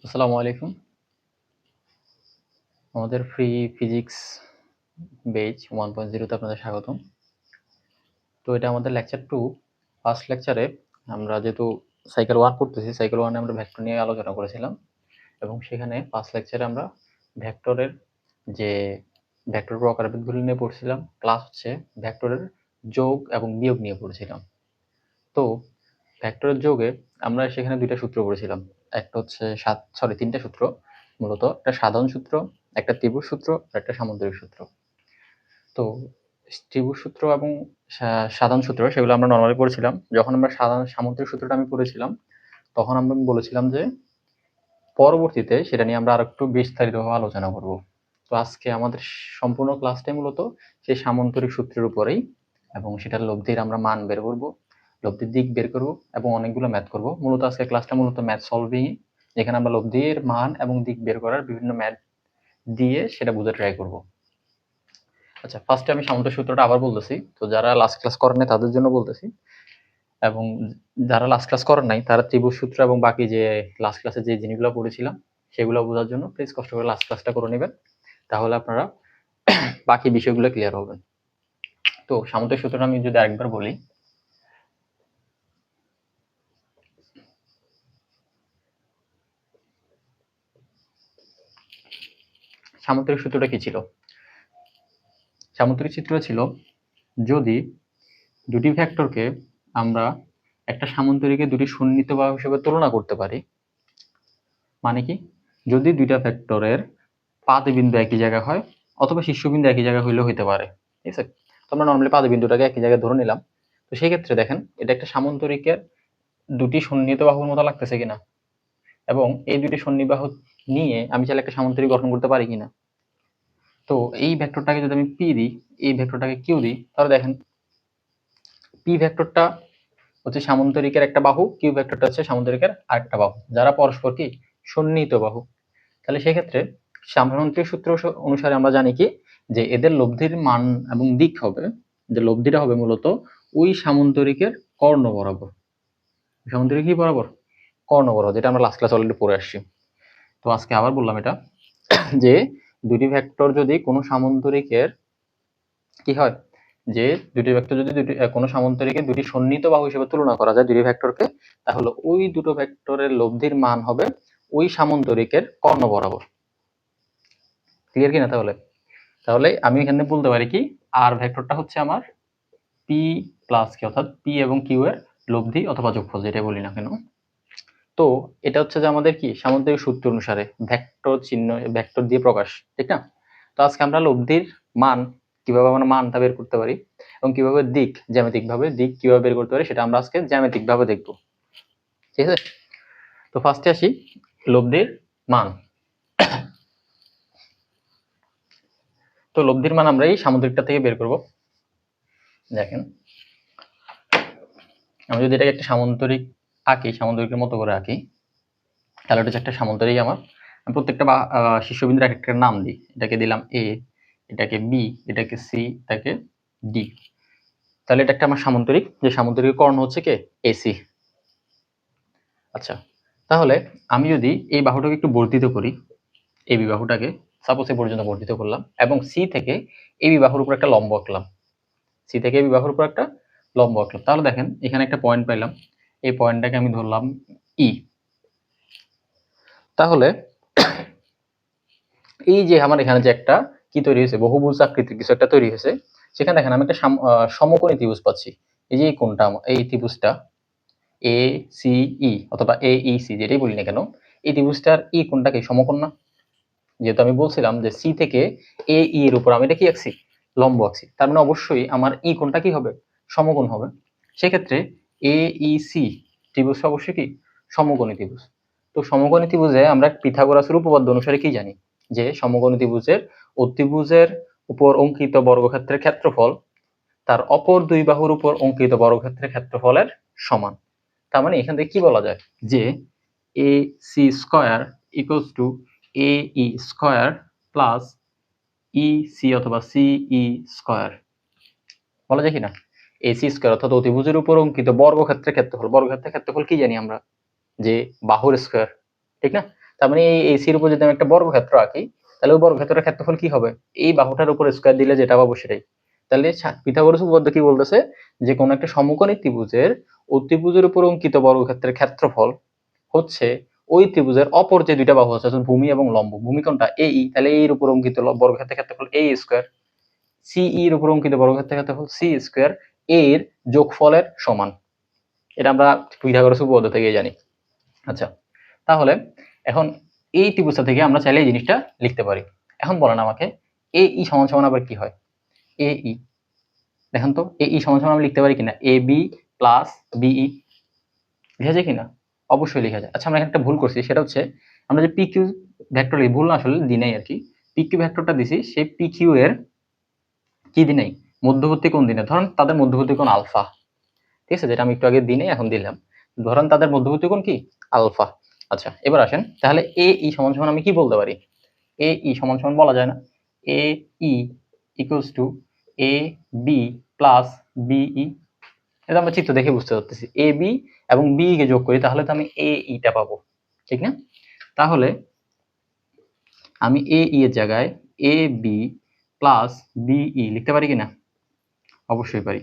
আসসালামু আলাইকুম। আমাদের ফ্রি ফিজিক্স বেচ 1.0 তে আপনাদের স্বাগতম। তো এটা আমাদের লেকচার 2। ফার্স্ট লেকচারে আমরা যেহেতু সাইকেল 1 পড়তেছি, সাইকেল 1 এ আমরা ভেক্টর নিয়ে আলোচনা করেছিলাম এবং সেখানে ফার্স্ট লেকচারে আমরা ভেক্টরের যে ভেক্টর প্রকারভেদগুলি নিয়ে পড়ছিলাম, প্লাস হচ্ছে ভেক্টরের যোগ এবং বিয়োগ নিয়ে পড়ছিলাম। তো ভেক্টরের যোগে আমরা সেখানে 2টা সূত্র পড়েছিলাম। একটা হচ্ছে 3টা সূত্র, মূলত একটা সাধারণ সূত্র, একটা ত্রিভুজ সূত্র আর একটা সামান্তরিক সূত্র। তো ত্রিভুজ সূত্র এবং সাধারণ সূত্র সেগুলো আমরা নরমালি পড়েছিলাম। যখন আমরা সামান্তরিক সূত্রটা আমি পড়েছিলাম, তখন আমরা বলেছিলাম যে পরবর্তীতে সেটা নিয়ে আমরা আরেকটু বিস্তারিতভাবে আলোচনা করব। তো আজকে আমাদের সম্পূর্ণ ক্লাসটাই মূলত সেই সামান্তরিক সূত্রের উপরেই, এবং সেটার লব্ধির আমরা মান বের করব, লব্ধির দিক বের করব এবং অনেকগুলো ম্যাথ করব। মূলত আজকে ক্লাসটা মূলত ম্যাথ সলভিং, যেখানে আমরা লব্ধির মান এবং দিক বের করার বিভিন্ন ম্যাথ দিয়ে সেটা বোঝার ট্রাই করব। আচ্ছা, ফার্স্টে আমি সামান্তরিক সূত্রটা আবার বলতেছি। তো যারা লাস্ট ক্লাস করেন নাই তাদের জন্য বলতেছি, এবং যারা লাস্ট ক্লাস করেন নাই তারা ত্রিভুজ সূত্র এবং বাকি যে লাস্ট ক্লাসে যে জিনিসগুলো পড়েছিলাম সেগুলো বোঝার জন্য প্লিজ কষ্ট করে লাস্ট ক্লাসটা করে নেবেন, তাহলে আপনারা বাকি বিষয়গুলো ক্লিয়ার হবেন। তো সামান্তরিক সূত্রটা আমি যদি আরেকবার বলি, সামান্তরিক সূত্রটা কি ছিল? সামান্তরিক সূত্র ছিল, যদি দুটি ভেক্টরকে আমরা একটা সামান্তরিকে দুটি সন্নিহিত বাহু হিসেবে তুলনা করতে পারি, মানে কি, যদি দুইটা ভেক্টরের পাদ বিন্দু একই জায়গায় হয় অথবা শীর্ষবিন্দু একই জায়গায় হইলেও হইতে পারে, ঠিক আছে? তো আমরা নর্মালি পাদ বিন্দুটাকে একই জায়গায় ধরে নিলাম। তো সেই ক্ষেত্রে দেখেন এটা একটা সামান্তরিকের দুটি সন্নিহিত বাহুর মতো লাগতেছে কিনা, এবং এই দুটি সন্নিহিত বাহু নিয়ে আমি চাইলে একটা সামান্তরিক গঠন করতে পারি কিনা। তো এই ভেক্টরটাকে যদি আমি পি দিই, এই ভেক্টরটাকে কিউ দিই, তাহলে দেখেন পি ভেক্টরটা হচ্ছে সামান্তরিকের একটা বাহু, কিউ ভেক্টরটা হচ্ছে সামান্তরিকের আরেকটা বাহু, যারা পরস্পর কি সন্নিহিত বাহু। তাহলে সেক্ষেত্রে সামান্তরিক সূত্র অনুসারে আমরা জানি কি, যে এদের লব্ধির মান এবং দিক হবে, যে লব্ধিটা হবে মূলত ওই সামান্তরিকের কর্ণ বরাবর। সামান্তরিক কি বরাবর? কর্ণ বরাবর, যেটা আমরা লাস্ট ক্লাস অলরেডি পড়ে আসছি। তো আজকে আবার বললাম এটা, যে দুটি ভেক্টর যদি কোনো সামান্তরিকের কি হয়, যে দুটি ভেক্টর যদি কোনো সামান্তরিকে দুটি সন্নিহিত বাহু হিসেবে তুলনা করা যায় দুটি ভেক্টরকে, তাহলে ওই দুটো ভেক্টরের লব্ধির মান হবে ওই সামান্তরিকের কর্ণ বরাবর। ক্লিয়ার কিনা? তাহলে তাহলে আমি এখানে বলতে পারি কি, আর ভেক্টরটা হচ্ছে আমার পি প্লাস কি, অর্থাৎ পি এবং কিউ এর লব্ধি অথবা যোগফল, যেটা বলি না কেন। তো এটা হচ্ছে যে আমাদের কি সামান্তরিক সূত্র অনুসারে ভেক্টর চিহ্ন, ভেক্টর দিয়ে প্রকাশ, ঠিক না? তো আজকে আমরা লব্ধির মান কিভাবে আমরা মানটা বের করতে পারি এবং কিভাবে দিক, জ্যামিতিক ভাবে দিক কিভাবে বের করতে পারি, সেটা আমরা আজকে জ্যামিতিক ভাবে দেখব, ঠিক আছে? তো ফার্স্টে আসি লব্ধির মান। তো লব্ধির মান আমরা এই সামুদ্রিকটা থেকে বের করব। দেখেন, আমি যদি এটাকে একটা সামান্তরিক আঁকি, সামান্তরিকের মতো করে আঁকি, তাহলে এটা হচ্ছে একটা সামান্তরিক। আমার আমি প্রত্যেকটা শীর্ষবিন্দুর এক একটা নাম দিই। এটাকে দিলাম এ, এটাকে বি, এটাকে সি, এটাকে ডি। তাহলে এটা একটা আমার সামান্তরিক, যে সামান্তরিকের কর্ণ হচ্ছে কে, এসি। আচ্ছা, তাহলে আমি যদি এই বাহুটাকে একটু বর্ধিত করি, এই বাহুটাকে সাপোজ এ পর্যন্ত বর্ধিত করলাম এবং সি থেকে এই বাহুর উপর একটা লম্ব আঁকলাম, সি থেকে এই বাহুর উপর একটা লম্ব আঁকলাম, তাহলে দেখেন এখানে একটা পয়েন্ট পাইলাম, এই পয়েন্টটাকে আমি ধরলাম ই। তাহলে এই যে আমার এখানে যে একটা কি তৈরি হয়েছে, বহুভুজ আকৃতির কিছু একটা তৈরি হয়েছে, সেখানে দেখেন আমি একটা সমকোণী ত্রিভুজ পাচ্ছি। এই যে কোণটা, এই ত্রিভুজটা এ সি ই অথবা এ ই সি, যেটাই বলি না কেন, এই ত্রিভুজটার ই কোণটা কি সমকোণ না? যেহেতু আমি বলছিলাম যে সি থেকে এ ই এর উপর আমি এটা কি আঁকছি, লম্ব আঁকছি, তার মানে অবশ্যই আমার ই কোণটা কি হবে, সমকোণ হবে। সেক্ষেত্রে এ ই সি ত্রিভুজটা অবশ্যই কি সমকোণী ত্রিভুজ। তো সমকোণী ত্রিভুজে আমরা পিথাগোরাসের উপপাদ্য অনুসারে কি জানি, যে সমকোণী ত্রিভুজের অতিভুজের উপর অঙ্কিত বর্গক্ষেত্রের ক্ষেত্রফল তার অপর দুই বাহুর উপর অঙ্কিত বর্গক্ষেত্রের ক্ষেত্রফলের সমান। তার মানে এখান থেকে কি বলা যায়, যে A C square equals to A E square plus E C অথবা সি ই স্কয়ার বলা যায় কিনা? এ সি স্কয়ার অর্থাৎ অতিভুজের উপর অঙ্কিত বর্গক্ষেত্রের ক্ষেত্রফল, বর্গক্ষেত্রের ক্ষেত্রফল কি জানি আমরা, যে বাহুর স্কয়ার, ঠিক না? তার মানে এই এসির উপর যদি আমি একটা বর্গক্ষেত্র আঁকি, তাহলে ওই বর্গক্ষেত্রের ক্ষেত্রফল কি হবে? এই বাহুটার উপর স্কয়ার দিলে যেটা পাবো সেটাই। তাহলে পিথাগোরাস উপপাদ্য কি বলতেছে, যে কোনো একটা সমকোণী ত্রিভুজের অতিভুজের উপর অঙ্কিত বর্গক্ষেত্রের ক্ষেত্রফল হচ্ছে ওই ত্রিভুজের অপর যে দুইটা বাহু আছে, অর্থাৎ ভূমি এবং লম্ব। ভূমি কোনটা? এই, তাহলে এর উপর অঙ্কিত বর্গক্ষেত্রের ক্ষেত্রফল এ স্কয়ার, সি এর উপর অঙ্কিত বর্গক্ষেত্রের ক্ষেত্রফল সি স্কয়ার এর যোগফলের সমান। এটা আমরা পিথাগোরাস উপপাদ্য থেকে জানি। আচ্ছা, তাহলে এখন এই ত্রিভুজটা থেকে আমরা চাইলে এই জিনিসটা লিখতে পারি। এখন বলেন আমাকে এ ই সমান সমান আবার কি হয়? এ ই, দেখেন তো এ ই সমান সমান আমি লিখতে পারি কিনা? এ বি প্লাস বিই লিখা যায় কিনা? অবশ্যই লেখা যায়। আচ্ছা, আমরা এখানে একটা ভুল করছি, সেটা হচ্ছে আমরা যে পি কিউ ভেক্টর লিখি, ভুল না আসলে দিই নাই আর কি। পি কিউ ভেক্টরটা দিছি, সেই পি কিউ এর কি দিই নাই? মধ্যবর্তী কোণ দিই নাই। ধরেন তাদের মধ্যবর্তী কোণ আলফা, ঠিক আছে, যেটা আমি একটু আগে দিই নাই, এখন দিলাম। ধরেন তাদের মধ্যবর্তী কোণ কি? আলফা। আচ্ছা, এবার আসেন তাহলে এ ই সমান সমান আমি কি বলতে পারি? এ ই সমান সমান বলা যায় না? A E equals to A B plus BE. এটা আমরা চিত্র দেখে বুঝতে পারতেছি। এ বি এবং বি কে যোগ করি তাহলে তো আমি এ ইটা পাবো, ঠিক না? তাহলে আমি এ ই এর জায়গায় এ বি প্লাস বিই লিখতে পারি কিনা? অবশ্যই পারি।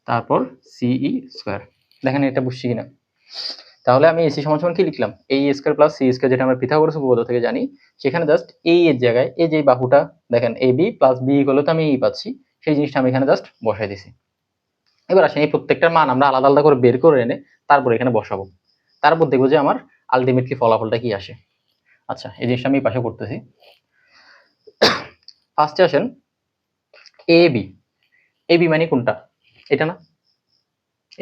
তারপর সিই স্কয়ার। দেখেন এটা বুঝছি কিনা? তাহলে আমি এসি সমান সমান কি লিখলাম? এ স্কয়ার প্লাস সি স্কয়ার, যেটা আমরা পিথাগোরাস উপপাদ্য থেকে জানি। সেখানে জাস্ট এ এর জায়গায় এই যে বাহুটা দেখেন এ বি প্লাস বি করলে তো আমি এই পাচ্ছি, সেই জিনিসটা আমি এখানে জাস্ট বসাই দিছি। এবার আসেন এই প্রত্যেকটার মান আমরা আলাদা আলাদা করে বের করে এনে তারপর এখানে বসাবো। তারপর দেখবো যে আমার আলটিমেটলি ফলাফলটা কি আসে। আচ্ছা, এই জিনিসটা আমি পাশে করতেছি। ফার্স্টে আসেন এ বি। এ বি মানে কোনটা? এটা না?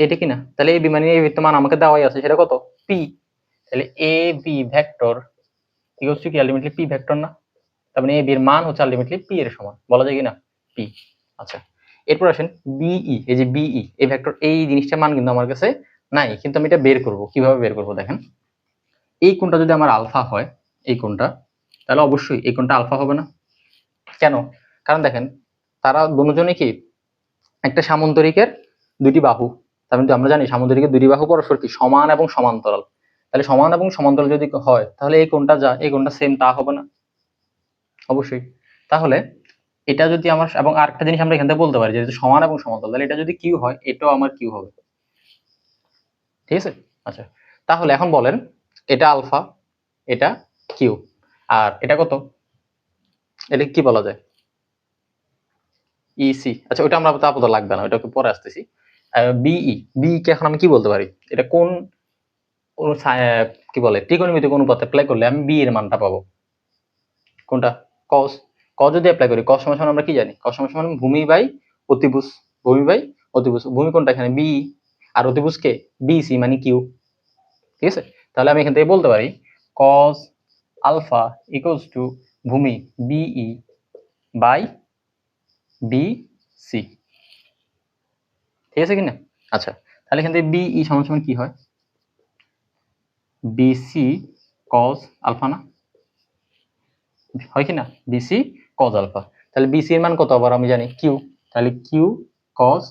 এটা কি না? তাহলে এ বি মানে এই মান আমাকে দেওয়াই আছে, সেটা কত? পি। তাহলে A B vector equals to কি আলটিমেটলি পি ভেক্টর না? তার মানে এ বি এর মান হচ্ছে আলটিমেটলি পি এর সমান, বলা যায় কিনা? পি। আচ্ছা, এরপর আসেন বিই। এই যে বিই এই ভেক্টর, এই জিনিসটার মান কিন্তু আমার কাছে নাই, কিন্তু আমি এটা বের করব। কিভাবে বের করব দেখেন। এই কোণটা যদি আমার আলফা হয়, এই কোণটা, তাহলে অবশ্যই এই কোণটা আলফা হবে না? কেন? কারণ দেখেন তারা দুজনে কি একটা সামান্তরিকের দুটি বাহু। তার মানে আমরা জানি সামান্তরিকের দুটি বাহু পরস্পর কি সমান এবং সমান্তরাল। তাহলে সমান এবং সমান্তরাল যদি হয় তাহলে এই কোণটা যা এই কোণটা সেম তা হবে না? অবশ্যই। তাহলে এটা যদি আমার, এবং আরেকটা জিনিস আমরা এখান থেকে বলতে পারি যে সমান এবং সমান্তরাল, তাহলে এটা যদি কিউ হয় এটাও আমার কিউ হবে, ঠিক আছে? আচ্ছা, তাহলে এখন বলেন এটা আলফা, এটা কিউ, আর এটা কত? এটা কি বলা যায়? ইসি। আচ্ছা, ওটা আমরা আপাতত লাগবে না, ওটা পরে আসতেছি। বিই, বিই কে এখন আমি কি বলতে পারি? এটা কোন কি বলে ত্রিকোণমিতিক অনুপাত অ্যাপ্লাই করলে আমি বি এর মানটা পাবো? কোনটা? কস। কস যদি অ্যাপ্লাই করি, কস সমান সমান আমরা কি জানি? কস সমান সমান ভূমি বাই অতিভুজ। ভূমি বাই অতিভুজ। ভূমি কোনটা এখানে? বি। আর অতিভুজ কে? বিসি মানে কিউ, ঠিক আছে? তাহলে আমি এখান থেকে বলতে পারি কস আলফা ইকুয়ালস টু ভূমি বিই বাই বিসি, ঠিক আছে কিনা? আচ্ছা, তাহলে এখান থেকে বিই সমান সমান কি হয়? বিসি কস আলফা না হয় কিনা? B C cos alpha. তাহলে বিসি এর মান কত আবার আমি জানি? কিউ। তাহলে কিউ কস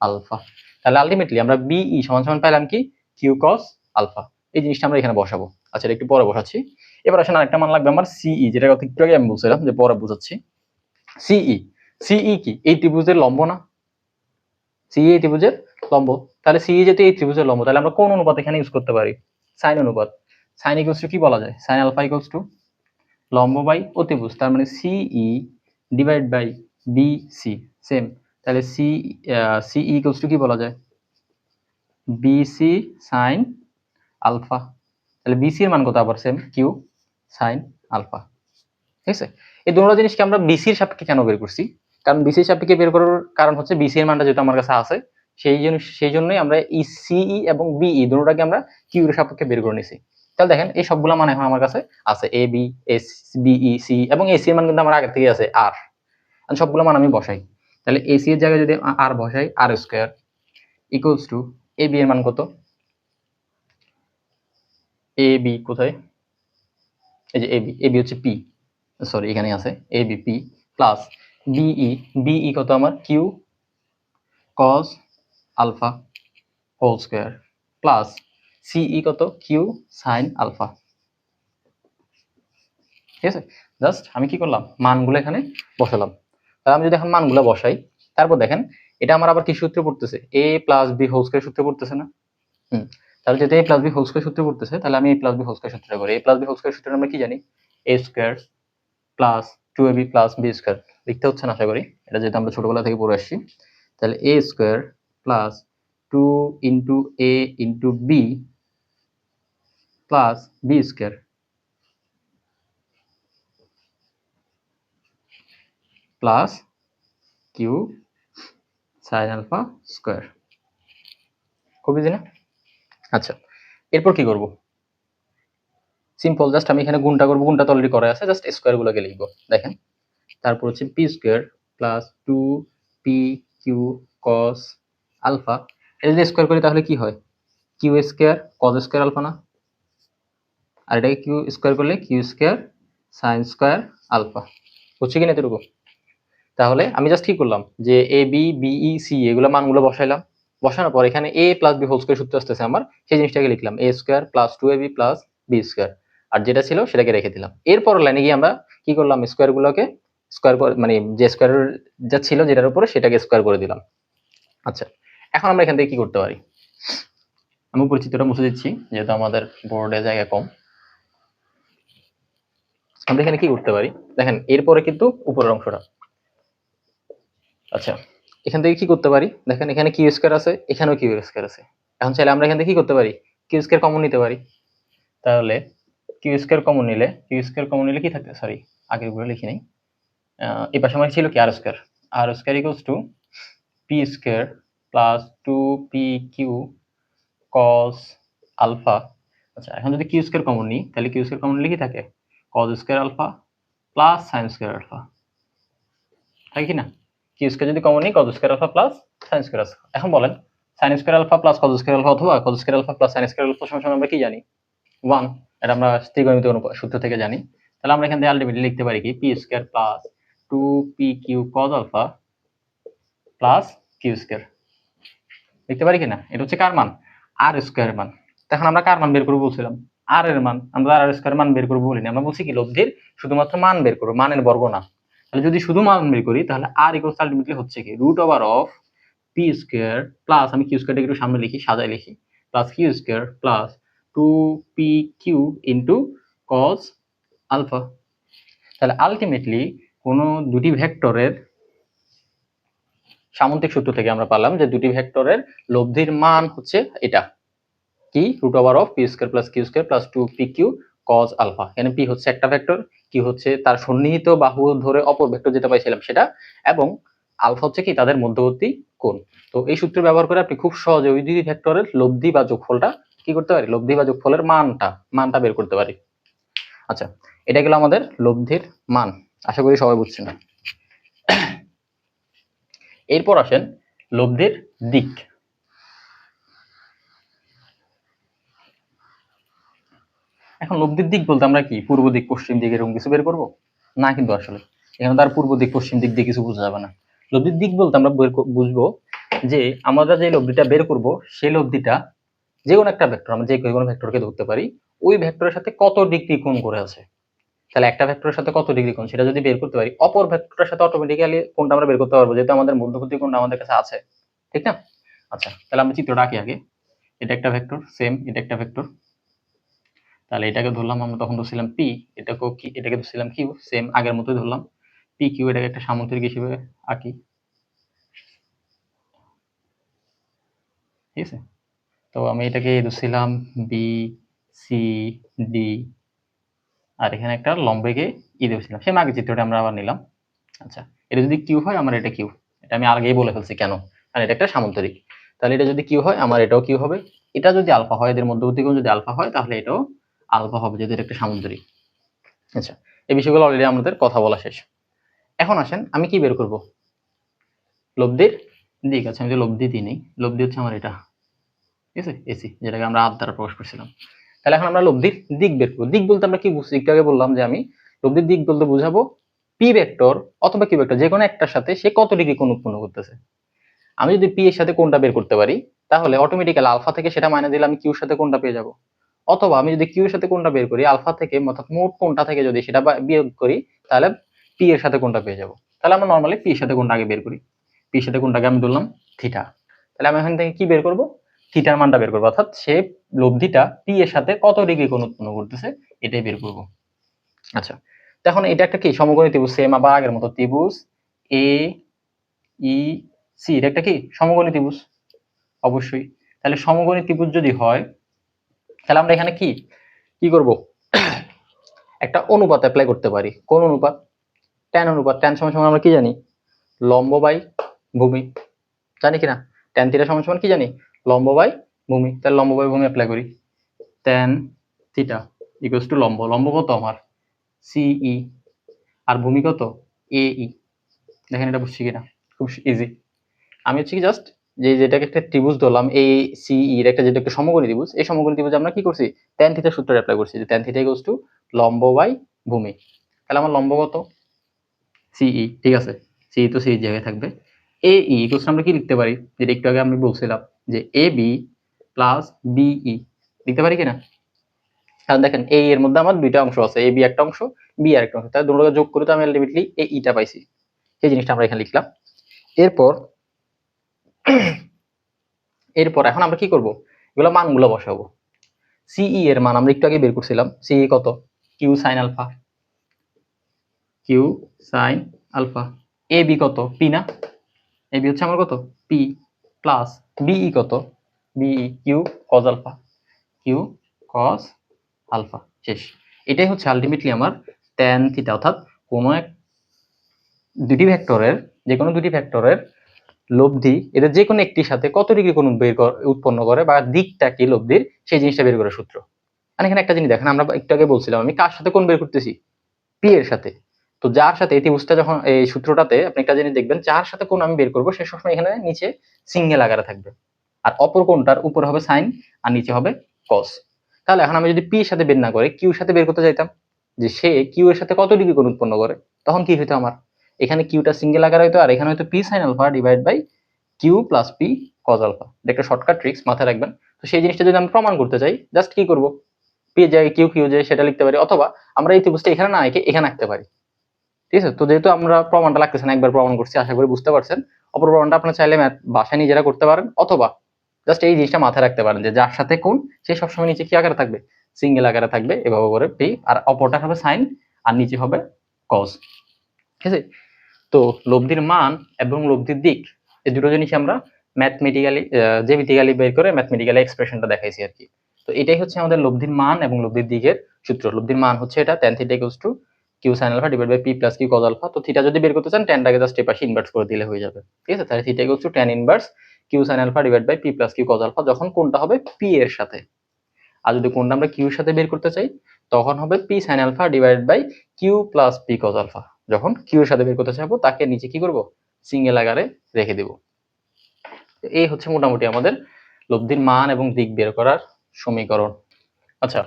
আলফা। তাহলে আলটিমেটলি আমরা বিই সমান সমান পাইলাম কি? Q cos alpha. এই জিনিসটা আমরা এখানে বসাবো। আচ্ছা, এটা একটু পরে বসাচ্ছি। এবার আসেন আরেকটা মান লাগবে আমার সিই, যেটা কথা একটু আগে আমি বলছিলাম যে পরে বোঝাচ্ছি। সিই, সিই কি? এই ত্রিভুজের লম্ব না? সিই এই ত্রিভুজের লম্ব। তাহলে সিই যেহেতু এই ত্রিভুজের লম্ব, তাহলে আমরা কোন অনুপাত এখানে ইউজ করতে পারি? সাইন অনুপাত। সাইন ইকুয়ালস টু কি বলা যায়? সাইন আলফা ইকুয়ালস টু লম্ব বাই অতিভুজ, তার মানে সিই ডিভাইড বাই বিসি সেম। তাহলে সিই ইকুয়ালস টু কি বলা যায়? B C sine alpha. তাহলে বিসি এর মান কত আবার? সেম কিউ সাইন আলফা, ঠিক আছে? এই দুটো জিনিসকে আমরা বিসির সাপেক্ষে কেন বের করছি? কারণ বিসির সাপেক্ষে বের করার কারণ হচ্ছে বিসি এর মানটা যেহেতু আমার কাছে আছে, সেই জন্যই আমরা এই সিই এবং বিই দুটোটাকে আমরা কিউ এর সাপেক্ষে বের করে নিছি। তাহলে দেখেন এই সবগুলো মান এখন আমার কাছে আছে, A B S BE C, এবং এসি এর মান কিন্তু আমার আগে থেকে আছে আর। সবগুলো মান আমি বসাই, তাহলে এসি এর জায়গায় যদি আর বসাই R square equals to A B এর মান কত? এ বি কোথায়? এই যে এবি, এবি হচ্ছে পি, সরি এখানে আছে A B P plus BE, BE কত আমার? Q cos alpha whole square plus CE কত? Q sine alpha. ঠিক আছে। জাস্ট আমি কি করলাম, মানগুলো এখানে বসালাম। তাহলে আমি যদি এখন মানগুলো বসাই, তারপর দেখেন এটা আমার আবার কি সূত্রে পড়তেছে, a plus B whole square সূত্রে পড়তেছে না। তাহলে যদি a plus B whole square সূত্রে পড়তেছে, তাহলে আমি a plus B whole square সূত্রটা করি। a plus B whole square সূত্রে আমরা কি জানি, a square plus 2ab plus b square. লিখতে হচ্ছে না আশা করি, এটা যেটা আমরা ছোটবেলা থেকে পড়ে আসছি। তাহলে a square plus 2 into a into b plus b square plus Q sine alpha square. খুব ইজি না? আচ্ছা, এরপর কি করব, সিম্পল, জাস্ট আমি এখানে গুণটা করব, গুণটা তো অলরেডি করা আছে, জাস্ট স্কয়ার গুলোকে লিখবো। দেখেন, তারপর হচ্ছে P square plus 2p Q cos alpha. এটা যদি স্কয়ার করি তাহলে কি হয়, Q square cos square alpha না, আর এটাকে কিউ স্কয়ার করলে Q square sine square alpha. বুঝছি কিনা এতটুকু? তাহলে আমি জাস্ট কি করলাম, যে এ বি বিই সি এগুলো মানগুলো বসাইলাম, বসানোর পর এখানে a plus B whole square সূত্র আসতেছে আমার, সেই জিনিসটাকে লিখলাম a square plus 2ab plus B square, আর যেটা ছিল সেটাকে রেখে দিলাম। এরপর লাইনে গিয়ে আমরা কি করলাম, স্কয়ার গুলোকে স্কয়ার করে, মানে যে স্কয়ার যা ছিল যেটার উপরে সেটাকে স্কয়ার করে দিলাম। আচ্ছা, এখন আমরা এখান থেকে কি করতে পারি, আমি পরিচিতটা মুছে দিচ্ছি যেহেতু আমাদের বোর্ডে জায়গা কম। আমরা এখানে কি করতে পারি, দেখেন এরপরে কিন্তু উপরের অংশটা। আচ্ছা, এখান থেকে কি করতে পারি, দেখেন এখানে কিউ স্কয়ার আছে, এখানেও কিউ স্কয়ার আছে। এখন চাইলে আমরা এখান থেকে কি করতে পারি, কিউ স্কয়ার কমন নিতে পারি। তাহলে কিউ স্কয়ার কমন নিলে কি থাকতে, সরি আগের গুলো লিখি নাই, এই পাশে আমার ছিল কি R square equals to P square plus 2p Q cos alpha. আচ্ছা, এখন যদি কিউ স্কয়ার কমন নিই, তাহলে কিউ স্কয়ার কমন নিলে কি থাকে, cos square alpha plus sine square alpha, থাকে কি না? কিউ স্কয়ার যদি কমন নিই, cos square alpha plus sine square alpha. এখন বলেন, sine square alpha plus cos square alpha অথবা cos square alpha plus sine square alpha সমান আমরা কি জানি, 1। এটা আমরা ত্রিকোণমিতিক সূত্র থেকে জানি। তাহলে আমরা এখান থেকে আলটিমেটলি লিখতে পারি কি, P square plus 2p Q cos alpha plus Q square. লিখতে পারি কিনা? এটা হচ্ছে কার মান, আর স্কয়ারের মান। তখন আমরা কার মান বের করবো বলছিলাম, আর এর মান। আমরা আর স্কয়ারের মান বের করবো বলিনি, আমরা বলছি কি লব্ধির শুধুমাত্র মান বের করবো, মানের বর্গ না। তাহলে যদি শুধু মান বের করি, তাহলে আর ইকুয়ালস আলটিমেটলি হচ্ছে কি root over of P square plus, আমি কিউ স্কয়ারটা একটু সামনে লিখি, সাজায় লিখি, plus Q square plus 2p Q into cos alpha. তাহলে আলটিমেটলি কোনো দুটি ভেক্টরের সামন্তিক সূত্র থেকে আমরা পারলাম যে দুটি ভেক্টরের লব্ধির মান হচ্ছে এটা কি, root over of P square plus Q square plus 2p Q cos alpha. এখানে পি হচ্ছে একটা ভেক্টর, কিউ হচ্ছে তার সন্নিহিত বাহু ধরে অপর ভেক্টর যেটা পাইছিলাম সেটা, এবং আলফা হচ্ছে কি তাদের মধ্যবর্তী কোণ। তো এই সূত্র ব্যবহার করে আপনি খুব সহজে ওই দুই ভেক্টরের লব্ধি বা যোগফলটা কি করতে পারি, লব্ধি বা যোগফলের মানটা বের করতে পারি। আচ্ছা, এটা গেল আমাদের লব্ধির মান, আশা করি সবাই বুঝছেন। এরপর আসেন লব্ধির দিক। এখন লব্ধির দিক বলতে আমরা কি পূর্ব দিক পশ্চিম দিক এরকম কিছু বের করবো না, কিন্তু আসলে এখানে তার পূর্ব দিক পশ্চিম দিক দিয়ে কিছু বোঝা যাবে না। লব্ধির দিক বলতে আমরা বুঝবো যে আমরা যে লব্ধিটা বের করব সেই লব্ধিটা যে কোনো একটা ভেক্টর, আমরা যে কোনো ভেক্টরকে ধরতে পারি, ওই ভেক্টরের সাথে কত ডিগ্রি কোণ করে আছে। তাহলে একটা ভেক্টরের সাথে কত ডিগ্রি কোণ সেটা যদি বের করতে পারি, অপর ভেক্টরের সাথে অটোমেটিক্যালি কোণটা আমরা বের করতে পারবো, যেহেতু আমাদের মধ্যবর্তী কোণটা আমাদের কাছে আছে, ঠিক না? আচ্ছা, তাহলে আমরা চিত্রটা আঁকি আগে। এটা একটা ভেক্টর, সেম এটা একটা ভেক্টর, তাহলে এটাকে ধরলাম আমরা, তখন ধরছিলাম পি, এটাকে ধরছিলাম কিউ, সেম আগের মতোই ধরলাম পি কিউ। এটাকে একটা সামুদ্রিক হিসেবে আঁকি, ঠিক আছে? তো আমি এটাকে ধরছিলাম বি সি ডি, আর এখানে একটা লম্বেকে ই ধরছিলাম, সেম আগের চিত্রটা আমরা আবার নিলাম। আচ্ছা, এটা যদি কিউ হয় আমার এটা কিউ, এটা আমি আগেই বলে ফেলছি কেন, কারণ এটা একটা সামুদ্রিক। তাহলে এটা যদি কিউ হয় আমার এটাও কিউ হবে, এটা যদি আলফা হয়, এদের মধ্যবর্তী কোণ যদি আলফা হয় তাহলে এটাও আলফা হবে, যেহেতু এটা একটা সামুদ্রিক। আচ্ছা, এই বিষয়গুলো অলরেডি আমাদের কথা বলা শেষ। এখন আসেন আমি কি বের করব, লব্ধির দিক। আছে, আমি যে লব্ধি দিই নেই, লব্ধি হচ্ছে আমার এটা, ঠিক আছে, এসি, যেটাকে আমরা দ্বারা প্রকাশ করছিলাম। তাহলে এখন আমরা লব্ধির দিক বের করবো। দিক বলতে আমরা কি বুঝছি, একটু আগে বললাম যে আমি লব্ধির দিক বলতে বুঝাবো পি ভেক্টর অথবা কিউ ভেক্টর যে কোনো একটার সাথে সে কত ডিগ্রি কোণ উৎপন্ন করতেছে। আমি যদি পি এর সাথে কোণটা বের করতে পারি, তাহলে অটোমেটিক্যালি আলফা থেকে সেটা মাইনাস দিলে আমি কিউর সাথে কোণটা পেয়ে যাব। অথবা আমি যদি কিউ এর সাথে কোণটা বের করি আলফা থেকে, অর্থাৎ মোট কোণটা থেকে যদি সেটা বিয়োগ করি তাহলে পি এর সাথে কোণটা পেয়ে যাব। তাহলে আমরা নর্মালি পি এর সাথে কোণটা আগে বের করি। পি এর সাথে কোণটাকে আমি ধরলাম থিটা। তাহলে আমি এখান থেকে কি বের করব, থিটার মানটা বের করবো, অর্থাৎ সে লব্ধিটা পি এর সাথে কত ডিগ্রি কোণ উৎপন্ন করতেছে এটাই বের করব। আচ্ছা, তো এখন এটা একটা কি সমকোণী ত্রিভুজ, সেম আবার আগের মতো ত্রিভুজ এ ই সি, এটা একটা কি সমকোণী ত্রিভুজ অবশ্যই। তাহলে সমকোণী ত্রিভুজ যদি হয় তাহলে আমরা এখানে কি কি করব, একটা অনুপাত অ্যাপ্লাই করতে পারি। কোন অনুপাত? ট্যান অনুপাত। ট্যান সমান সমান আমরা কি জানি, লম্ব বাই ভূমি, জানি কিনা? ট্যান থিটা সমান সমান কি জানি, লম্ব বাই ভূমি। তাহলে লম্ব বাই ভূমি অ্যাপ্লাই করি। ট্যান থিটা ইকুয়ালস টু লম্ব, লম্ব কত আমার সিই আর ভূমি কত এই। দেখেন এটা বুঝছি কিনা, খুব ইজি। আমি হচ্ছে কি জাস্ট যেটাকে একটা ত্রিভুজ ধরলাম এ সি ই এর একটা যেটা একটা সমকোণী ত্রিভুজ, এই সমকোণী ত্রিভুজে আমরা কি করছি, ট্যান থিটা সূত্র অ্যাপ্লাই করছি যে ট্যান থিটা ইকুয়ালস টু লম্ব বাই ভূমি। তাহলে আমার লম্ব কত সিই, ঠিক আছে, সিই তো সেই জায়গায় থাকবে। এ ই ইকুয়ালস আমরা কি লিখতে পারি, যেটা একটু আগে আমি বলছিলাম যে এ বি প্লাস বিই লিখতে পারি কিনা? কারণ দেখেন এ এর মধ্যে আমার দুইটা অংশ আছে, এ বি একটা অংশ, বি আর একটা অংশ, তাহলে দুটোকে যোগ করে তো আমি আলটিমেটলি এ ইটা পাইছি। সেই জিনিসটা আমরা এখানে লিখলাম। এরপর এখন আমরা কি করব, এগুলো মানগুলো বসাবো। সিই এর মান আমরা একটু আগে বের করছিলাম, সিই কত, Q sine alpha, Q sine alpha. A B কত, পি না, এ বি হচ্ছে আমার কত পি, প্লাস বিই কত, BE Q cos alpha, Q cos alpha. শেষ। এটাই হচ্ছে আলটিমেটলি আমার ট্যান থিটা, অর্থাৎ কোনো এক দুটি ভেক্টরের, যে কোনো দুটি ভেক্টরের লব্ধি এদের যে কোনো একটির সাথে কত ডিগ্রি কোণ উৎপন্ন করে বা দিকটা কি লব্ধির সেই জিনিসটা বের করার সূত্র। আর এখানে একটা জিনিস দেখেন, আমরা একটু আগে বলছিলাম আমি কার সাথে কোণ বের করতেছি, পি এর সাথে। তো যার সাথে এই ত্রিভুজটা যখন এই সূত্রটাতে আপনি একটা জিনিস দেখবেন, যার সাথে কোণ আমি বের করবো সে সবসময় এখানে নিচে সিঙ্গেল আকারে থাকবে, আর অপর কোণটার উপরে হবে সাইন আর নিচে হবে কস। তাহলে এখন আমি যদি পি এর সাথে বের না করে কিউ এর সাথে বের করতে চাইতাম যে সে কিউ এর সাথে কত ডিগ্রি কোণ উৎপন্ন করে, তখন কি হইতো আমার, এখানে কিউটা সিঙ্গেল আকারে হইতো আর এখানে হয়তো P sine alpha divide by Q plus P cos alpha. এটা একটা শর্টকাট ট্রিক্স, মাথায় রাখবেন। তো সেই জিনিসটা যদি আমি প্রমাণ করতে চাই জাস্ট কি করব, পি যায় কিউ কিউ যায় সেটা লিখতে পারি, অথবা আমরা এই ত্রিভুজটা এখানে না এঁকে এখানে আঁকতে পারি। ঠিক আছে, তো যেহেতু আমরা প্রমাণটা লাগতেছে না, একবার প্রমাণ করছি, আশা করি বুঝতে পারছেন। অপর প্রমাণটা আপনারা চাইলে বাসায় নিজেরা করতে পারেন, অথবা জাস্ট এই জিনিসটা মাথায় রাখতে পারেন যে যার সাথে কোণ সে সবসময় নিচে কি আকারে থাকবে, সিঙ্গেল আকারে থাকবে, এভাবে করে পি, আর অপরটা হবে সাইন আর নিচে হবে কজ। ঠিক আছে, তো লব্ধির মান এবং লব্ধির দিক এই দুটো জিনিস আমরা ম্যাথমেটিক্যালি জ্যামিতিক্যালি বের করে ম্যাথমেটিক্যালি এক্সপ্রেশনটা দেখাইছি আর কি। তো এটাই হচ্ছে আমাদের লব্ধির মান এবং লব্ধির দিকের সূত্র। লব্ধির মান হচ্ছে এটা tan theta equals to Q sine alpha divide by P plus Q cos alpha. তো থিটা যদি বের করতে চান ট্যানটাকে জাস্ট এই পাশে ইনভার্স করে দিলে হয়ে যাবে। ঠিক আছে, তাহলে theta equals to tan inverse Q sine alpha divide by P plus Q cos alpha, যখন কোনটা হবে পি এর সাথে। আর যদি কোনটা আমরা কিউ এর সাথে বের করতে চাই তখন হবে P sine alpha divide by Q plus P cos alpha. যখন কিউ এর সাথে বের করতে চাইবো তাকে নিচে কি করব, সিঙ্গেল আকারে রেখে দেব। এই হচ্ছে মোটামুটি আমাদের লব্ধির মান এবং দিক বের করার সমীকরণ। আচ্ছা,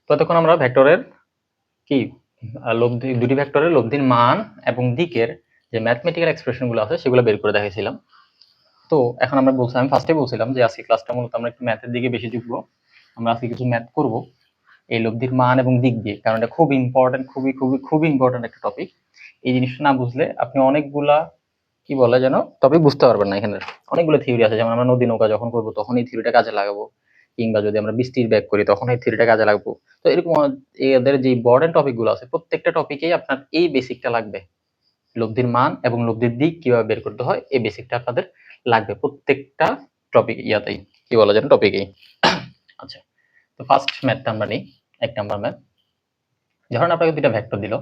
তো এতক্ষণ আমরা ভেক্টরের কি লব্ধি, দুটি ভেক্টরের লব্ধির মান এবং দিকের যে ম্যাথমেটিক্যাল এক্সপ্রেশন গুলো আছে সেগুলো বের করে দেখাইছিলাম। তো এখন আমরা বলছিলাম, আমি ফার্স্টে বলছিলাম যে আজকে ক্লাসটা মূলত আমরা একটু ম্যাথের দিকে বেশি ঝুঁকবো। আমরা আজকে কিছু ম্যাথ করব এই লব্ধির মান এবং দিক দিয়ে, কারণ এটা খুব ইম্পর্টেন্ট, খুবই খুবই খুবই ইম্পর্টেন্ট একটা টপিক। এই জিনিসটা না বুঝলে আপনি অনেকগুলা কি বলে যেন টপিক বুঝতে পারবেন না। এখানে অনেকগুলো থিওরি আছে, যেমন আমরা নদী নৌকা যখন করবো তখন এই থিওরিটা কাজে লাগাবো, কিংবা যদি আমরা বৃষ্টির ব্যাগ করি তখন এই থিওরিটা কাজে লাগবো। তো এরকম এদের যে ইম্পর্টেন্ট টপিক গুলো আছে প্রত্যেকটা টপিকেই আপনার এই বেসিকটা লাগবে, লব্ধির মান এবং লব্ধির দিক কিভাবে বের করতে হয় এই বেসিকটা আপনাদের লাগবে প্রত্যেকটা টপিক ইয়াতেই, কি বলা যেন টপিকেই। আচ্ছা, তো ফার্স্ট ম্যাথটা আমরা নিই, 1 নাম্বার ম্যাথ। যখন আপনাকে দুইটা ভেক্টর দিল,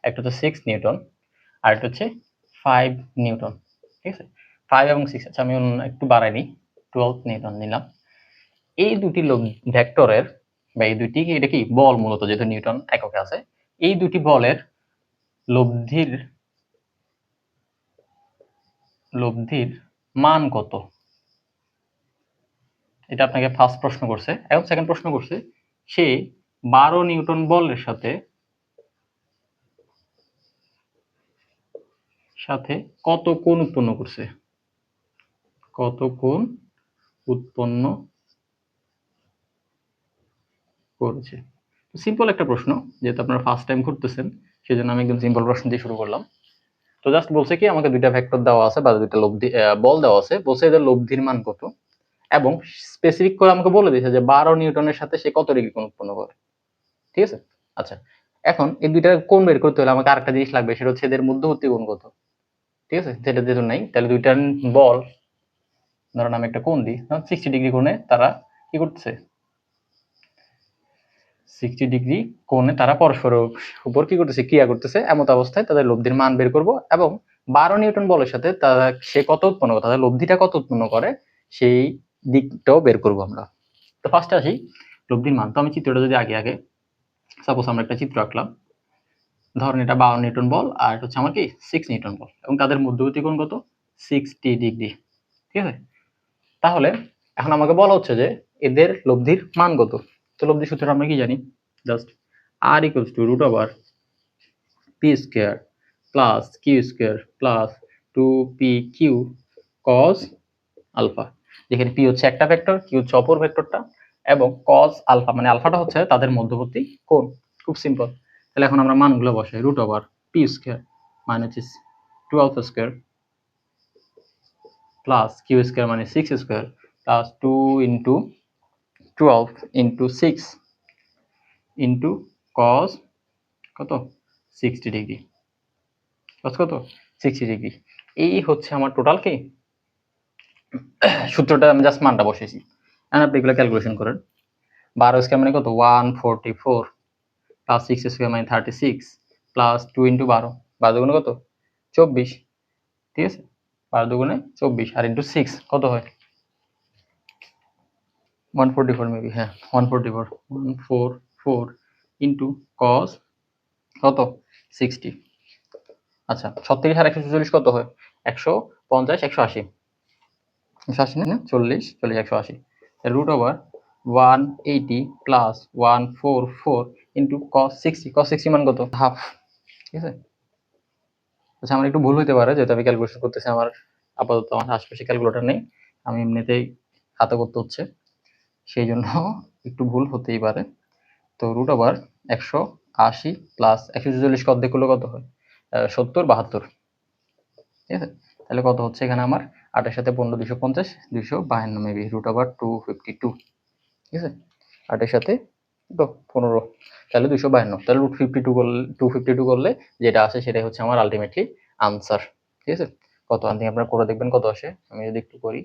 একটা হচ্ছে 6 নিউটন আর একটা হচ্ছে 5 নিউটন। ঠিক আছে, 5 এবং 6, আচ্ছা আমি একটু বাড়াই নিই, 12 নিউটন নিলাম। এই দুটি ভেক্টরের বা এই দুটি এটা কি বল, মূলত যেহেতু নিউটন এককে আছে, এই দুটি বলের লব্ধির মান কত, এটা আপনাকে ফার্স্ট প্রশ্ন করছে। এখন সেকেন্ড প্রশ্ন করছে সে 12 নিউটন বলের সাথে কত কোণ উৎপন্ন করছে, কত কোণ উৎপন্ন করেছে। সিম্পল একটা প্রশ্ন, যেহেতু আপনারা ফার্স্ট টাইম করতেছেন সেজন্য আমি একদম সিম্পল প্রশ্ন দিয়ে শুরু করলাম। তো জাস্ট বলছে কি আমাকে দুইটা ভেক্টর দেওয়া আছে বা দুইটা লব্ধি বল দেওয়া আছে, বলছে এদের লব্ধির মান কত, এবং স্পেসিফিক করে আমাকে বলে দিয়েছে যে 12 নিউটনের সাথে সে কত ডিগ্রি কোণ উৎপন্ন করে। ঠিক আছে? আচ্ছা, এখন এই দুইটা কোণ বের করতে হলে আমাকে আরেকটা জিনিস লাগবে, সেটা হচ্ছে এদের মধ্যবর্তী কোণ কত। ঠিক আছে? যেটা যেহেতু নাই, তাহলে দুইটা বল, ধরেন আমি একটা কোণ দিই 60 ডিগ্রি কোণে তারা কি করতেছে, 60 ডিগ্রি কোণে তারা পরস্পরের উপর কি করতেছে, ক্রিয়া করতেছে। এমত অবস্থায় তাদের লব্ধির মান বের করব, এবং 12 নিউটন বলের সাথে তারা সে কত উৎপন্ন করে, তাদের লব্ধিটা কত উৎপন্ন করে সেই দিকটাও বের করব আমরা। তো ফার্স্টে আসি লব্ধির মান। তো আমি চিত্রটা যদি আগে আগে সাপোজ আমরা একটা চিত্র আঁকলাম, ধরেন এটা 12 নিউটন বল আর এটা হচ্ছে আমার কি 6 নিউটন বল, এবং তাদের মধ্যবর্তী কোণ কত, 60 ডিগ্রি। ঠিক আছে? তাহলে এখন আমাকে বলা হচ্ছে যে এদের লব্ধির মান কত। তো লব্ধির সূত্রটা আমরা কি জানি, just r equals to root over p square plus q square plus 2pq cos alpha, যেখানে p হচ্ছে একটা ভেক্টর, q হচ্ছে অপর ভেক্টরটা, এবং cos alpha মানে আলফাটা হচ্ছে তাদের মধ্যবর্তী কোণ। খুব সিম্পল। তাহলে এখন আমরা মানগুলো বসাই, root over p square মানে হচ্ছে 2 alpha square plus q square মানে 6 square plus 2 into 12 into 6 into cos কত 60 ডিগ্রি, cos কত 60 ডিগ্রি। এই হচ্ছে আমার টোটাল কি সূত্রটা, আমি জাস্ট মানটা বসেছি। এখন আপনি এগুলো ক্যালকুলেশন করেন। 12 স্কয়ার মানে কত 144 প্লাস 6 স্কয়ার মানে 36 প্লাস 2 ইন্টু 12, 12 দুগুণে কত 24। ঠিক আছে? 12 দুগুণে 24 আর ইন্টু 6 কত হয় 144 মেবি, হ্যাঁ 144, 144 ইন্টু cos কত 60। আচ্ছা 36 আর 144 কত হয় 150, 180, 180 না 40, 40, 180, root over 180 plus 144 into cos 60, cos 60 মান কত হাফ। ঠিক আছে? আচ্ছা আমার একটু ভুল হইতে পারে, যেহেতু আমি ক্যালকুলেশন করতেছি, আমার আপাতত আমার আশেপাশে ক্যালকুলেটর নেই, আমি এমনিতেই হাতে করতে হচ্ছে, সেই জন্য একটু ভুল হতেই পারে। তো রুট ওভার 180 প্লাস 144 অর্ধেক করলে কত হয় 70, 72। ঠিক আছে? তাহলে কত হচ্ছে এখানে আমার 8 এর সাথে 15, 250, 252 মেবি, রুট ওভার 252। ঠিক আছে? 8 এর সাথে তো 15, তাহলে 252, তাহলে রুট 52 করলে 252 করলে যেটা আসে সেটাই হচ্ছে আমার আলটিমেটলি আনসার। ঠিক আছে? কত আনতে আপনারা করে দেখবেন কত আসে। আমি যদি একটু করি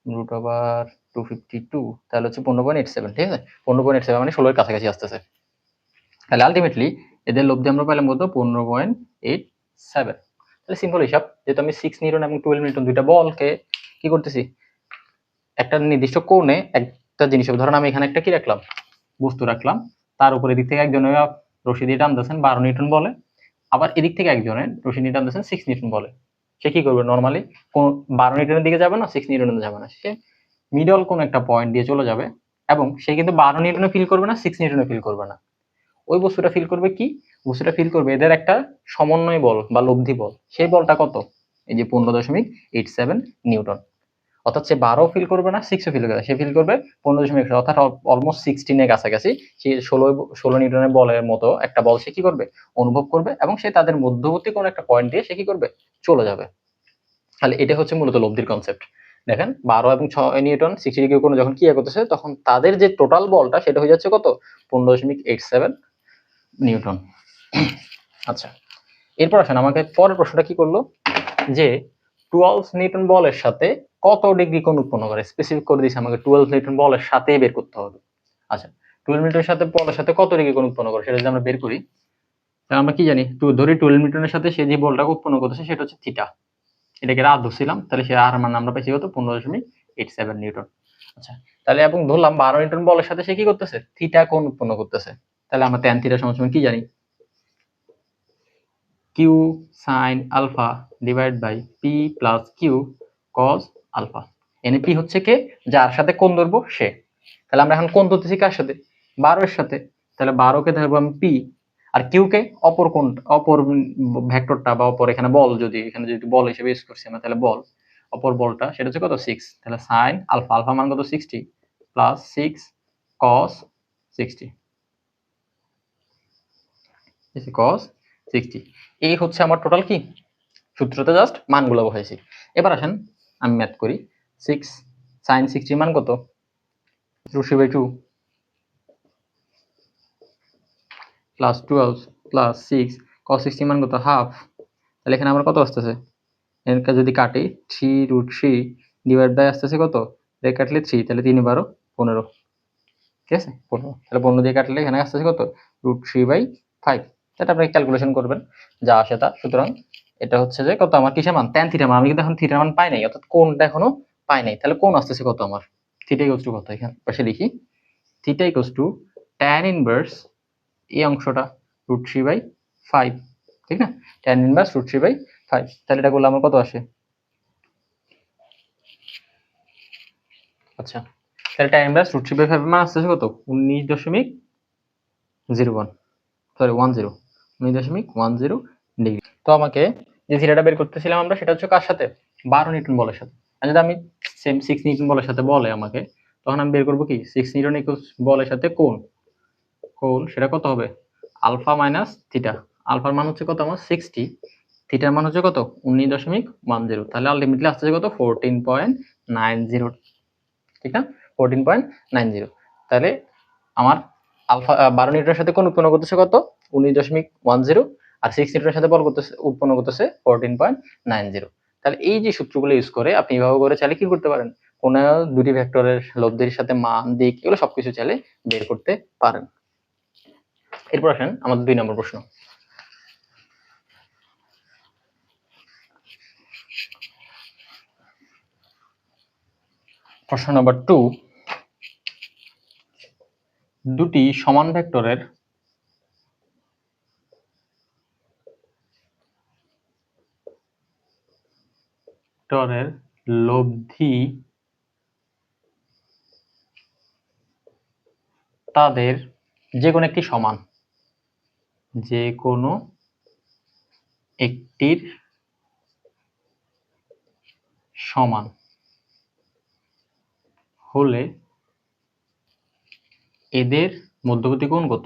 রুট ওভার 252, তাহলে হচ্ছে 15.87। ঠিক আছে? 15.87 মানে 16 এর কাছাকাছি আসতেছে। তাহলে আলটিমেটলি এদের লব্ধি আমরা পেলাম কত 15.87। তাহলে সিম্পল হিসাব, যেহেতু আমি 6 নিউটন এবং 12 নিউটন দুইটা বলকে কি করতেছি একটা নির্দিষ্ট কোণে একটা জিনিস, ধরেন আমি এখানে একটা কি রাখলাম বস্তু রাখলাম, তার উপরে দিক থেকে একজনের রশি দিয়ে টানতেছেন 12 নিউটন বলে, আবার এদিক থেকে একজনের রশি দিয়ে টানতেছেন 6 নিউটন বলে। সে কি করবে নর্মালি কোন 12 নিউটনের দিকে যাবে না, 6 নিউটনের যাবে না, সে মিডল কোন একটা পয়েন্ট দিয়ে চলে যাবে, এবং সে কিন্তু 12 নিউটনে ফিল করবে না, 6 নিউটনে ফিল করবে না। ওই বস্তুটা ফিল করবে কি, বস্তুটা ফিল করবে এদের একটা সমন্বয় বল বা লব্ধি বল। সেই বলটা কত, এই যে 15.87 নিউটন। অর্থাৎ সে 12 ফিল করবে না, 6 ফিল করবে, সে ফিল করবে 15.1, অর্থাৎ অলমোস্ট 16 এর কাছাকাছি। সে 16 নিউটনের বলের মতো একটা বল সে কি করবে অনুভব করবে, এবং সে তাদের মধ্যবর্তী কোন একটা পয়েন্ট দিয়ে সে কি করবে চলে যাবে। তাহলে এটা হচ্ছে মূলত লব্ধির কনসেপ্ট। দেখেন 12 এবং 6 নিউটন 60 ডিগ্রি কোণে যখন ক্রিয়া করতেছে, তখন তাদের যে টোটাল বলটা সেটা হয়ে যাচ্ছে কত 15.87 নিউটন। আচ্ছা এরপর আসেন, আমাকে পরের প্রশ্নটা কি করলো যে 12 নিউটন বলের সাথে কত ডিগ্রি কোণ উৎপন্ন করে, স্পেসিফিক করে দিয়েছে আমাকে 12 নিউটন বলের সাথে বের করতে হবে। আচ্ছা 12 নিউটনের সাথে বলের সাথে কত ডিগ্রি কোণ উৎপন্ন করে সেটা যদি আমরা বের করি, তাহলে আমরা কি জানি ধরি 12 নিউটনের সাথে সে যে বলটাকে উৎপন্ন করতেছে সেটা হচ্ছে থিটা, এটাকে আর ধরছিলাম, তাহলে সে আর মান আমরা পাইছি কত 15.87 নিউটন। আচ্ছা তাহলে এবং ধরলাম 12 নিউটন বলের সাথে সে কি করতেছে থিটা কোণ উৎপন্ন করতেছে, তাহলে আমরা tan থিটা সমান কি জানি q sin alpha divide by p plus q cos alpha। এনে p হচ্ছে কে, যার সাথে কোণ ধরবো সে। তাহলে আমরা এখন কোণ ধরতেছি কার সাথে 12 এর সাথে, তাহলে 12 কে ধরবো আমি p, আর q কে অপর কোণ অপর ভেক্টরটা বা অপর এখানে বল, যদি এখানে যদি বল হিসেবে ইউজ করছি আমরা, তাহলে বল অপর বলটা সেটা হচ্ছে কত 6, তাহলে sin alpha, alpha মান কত 60 প্লাস 6 cos 60। cos 60। এই হচ্ছে আমার টোটাল কি সূত্রতে জাস্ট মানগুলো বসাইছি। এবার আসেন আমি ম্যাথ করি। 6 sin 60 মান কত? √3/2 প্লাস 12 প্লাস 6 cos 60 মান কত? হাফ। তাহলে এখানে আমার কত আসতেছে? এখানে যদি কাটি 3√3 ডিভাইড বাই আসতেছে কত? দিয়ে কাটলে 3, তাহলে 3 12 15। ঠিক আছে, 15। তাহলে 15 দিয়ে কাটলে এখানে আসতেছে কত? √3/5। এটা আপনি ক্যালকুলেশন করবেন যা আসে তা। সুতরাং এটা হচ্ছে যে কত আমার কিসের মান? tan থিটা মান। আমি কিন্তু এখন থিটার মান পাই নাই, অর্থাৎ কোণটা এখনো পাই নাই। তাহলে কোণ আসতেছে কত আমার? থিটা ইকুয়ালস টু কত? এখানে পাশে লিখি theta equals to tan inverse এই অংশটা √3/5, ঠিক না? tan inverse √3/5। তাহলে এটা করলে আমার কত আসে? আচ্ছা, তাহলে tan ইনভার্স √3/5 এর মান আসতেছে কত? 19.01, সরি 10, 19.10 ডিগ্রি। তো আমাকে যে থিটাটা বের করতেছিলাম আমরা, সেটা হচ্ছে কার সাথে? 12 নিউটন বলের সাথে। আর যদি আমি সেম 6 নিউটন বলের সাথে বলে আমাকে, তখন আমি বের করবো কি 6 নিউটন ইকুয়ালস বলের সাথে কোণ সেটা কত হবে? Alpha minus theta. আলফার মান হচ্ছে কত আমার? 60, থিটার মান হচ্ছে কত? 19.10। তাহলে আলটিমেটলি আসছে কত? 14.90, ঠিক না? 14.90। তাহলে আমার আলফা 12 নিউটনের সাথে কোণ উৎপন্ন করতেছে কত? 19.10। আর 6 নিউটনের সাথে বল করতেছে উৎপন্ন করতেছে 14.90। তাহলে এই যে সূত্রগুলো ইউজ করে আপনি এভাবে করে চাইলে কি করতে পারেন? কোন দুটি ভেক্টরের লব্ধির সাথে মান, দিক এগুলো সবকিছু চাইলে বের করতে পারেন। এরপর আসেন আমাদের 2 নম্বর প্রশ্ন। প্রশ্ন নাম্বার 2, দুটি সমান ভেক্টরের লব্ধি তাদের যে কোনো একটি সমান, যে কোনো একটির সমান হলে এদের মধ্যবর্তী কোণ কত?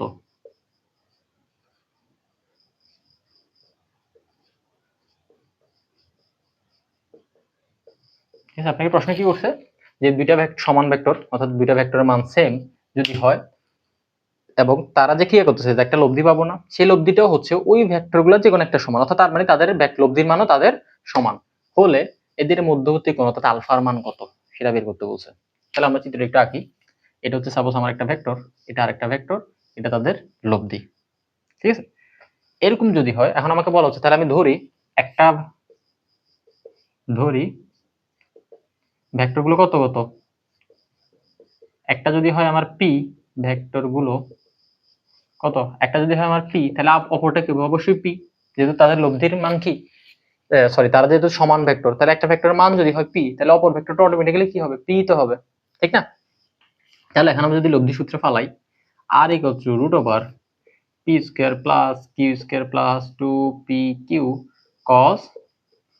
ঠিক আছে, আপনাকে প্রশ্ন কি করছে যে দুইটা সমান ভেক্টর, অর্থাৎ দুইটা ভেক্টরের মান সেম যদি হয় এবং তারা যে ক্রিয়া করতেছে যে একটা লব্ধি পাবো না, সেই লব্ধিটাও হচ্ছে ওই ভেক্টরগুলোর যে কোনো একটা সমান, অর্থাৎ তার মানে তাদের লব্ধির মানও তাদের সমান হলে এদের মধ্যবর্তী কোণ অর্থাৎ আলফার মান কত সেটা বের করতে বলছে। তাহলে আমরা চিত্রটা একটু আঁকি। এটা হচ্ছে সাপোজ আমার একটা ভেক্টর, এটা আরেকটা ভেক্টর, এটা তাদের লব্ধি। ঠিক আছে, এরকম যদি হয়, এখন আমাকে বলা হচ্ছে তাহলে আমি ধরি ভেক্টরগুলো কত কত। একটা যদি হয় আমার পি, ভেক্টরগুলো কত? একটা যদি হয় আমার পি, তাহলে অপরটা কি হবে? অবশ্যই পি, যেহেতু তাদের লব্ধির মান কি, সরি তারা যেহেতু সমান ভেক্টর, তাহলে একটা ভেক্টরের মান যদি হয় পি, তাহলে অপর ভেক্টরটা অটোমেটিক্যালি কি হবে? পি তো হবে, ঠিক না? তাহলে এখন আমরা যদি লব্ধি সূত্রে ফালাই, R equal to √p square plus Q square plus 2p Q cos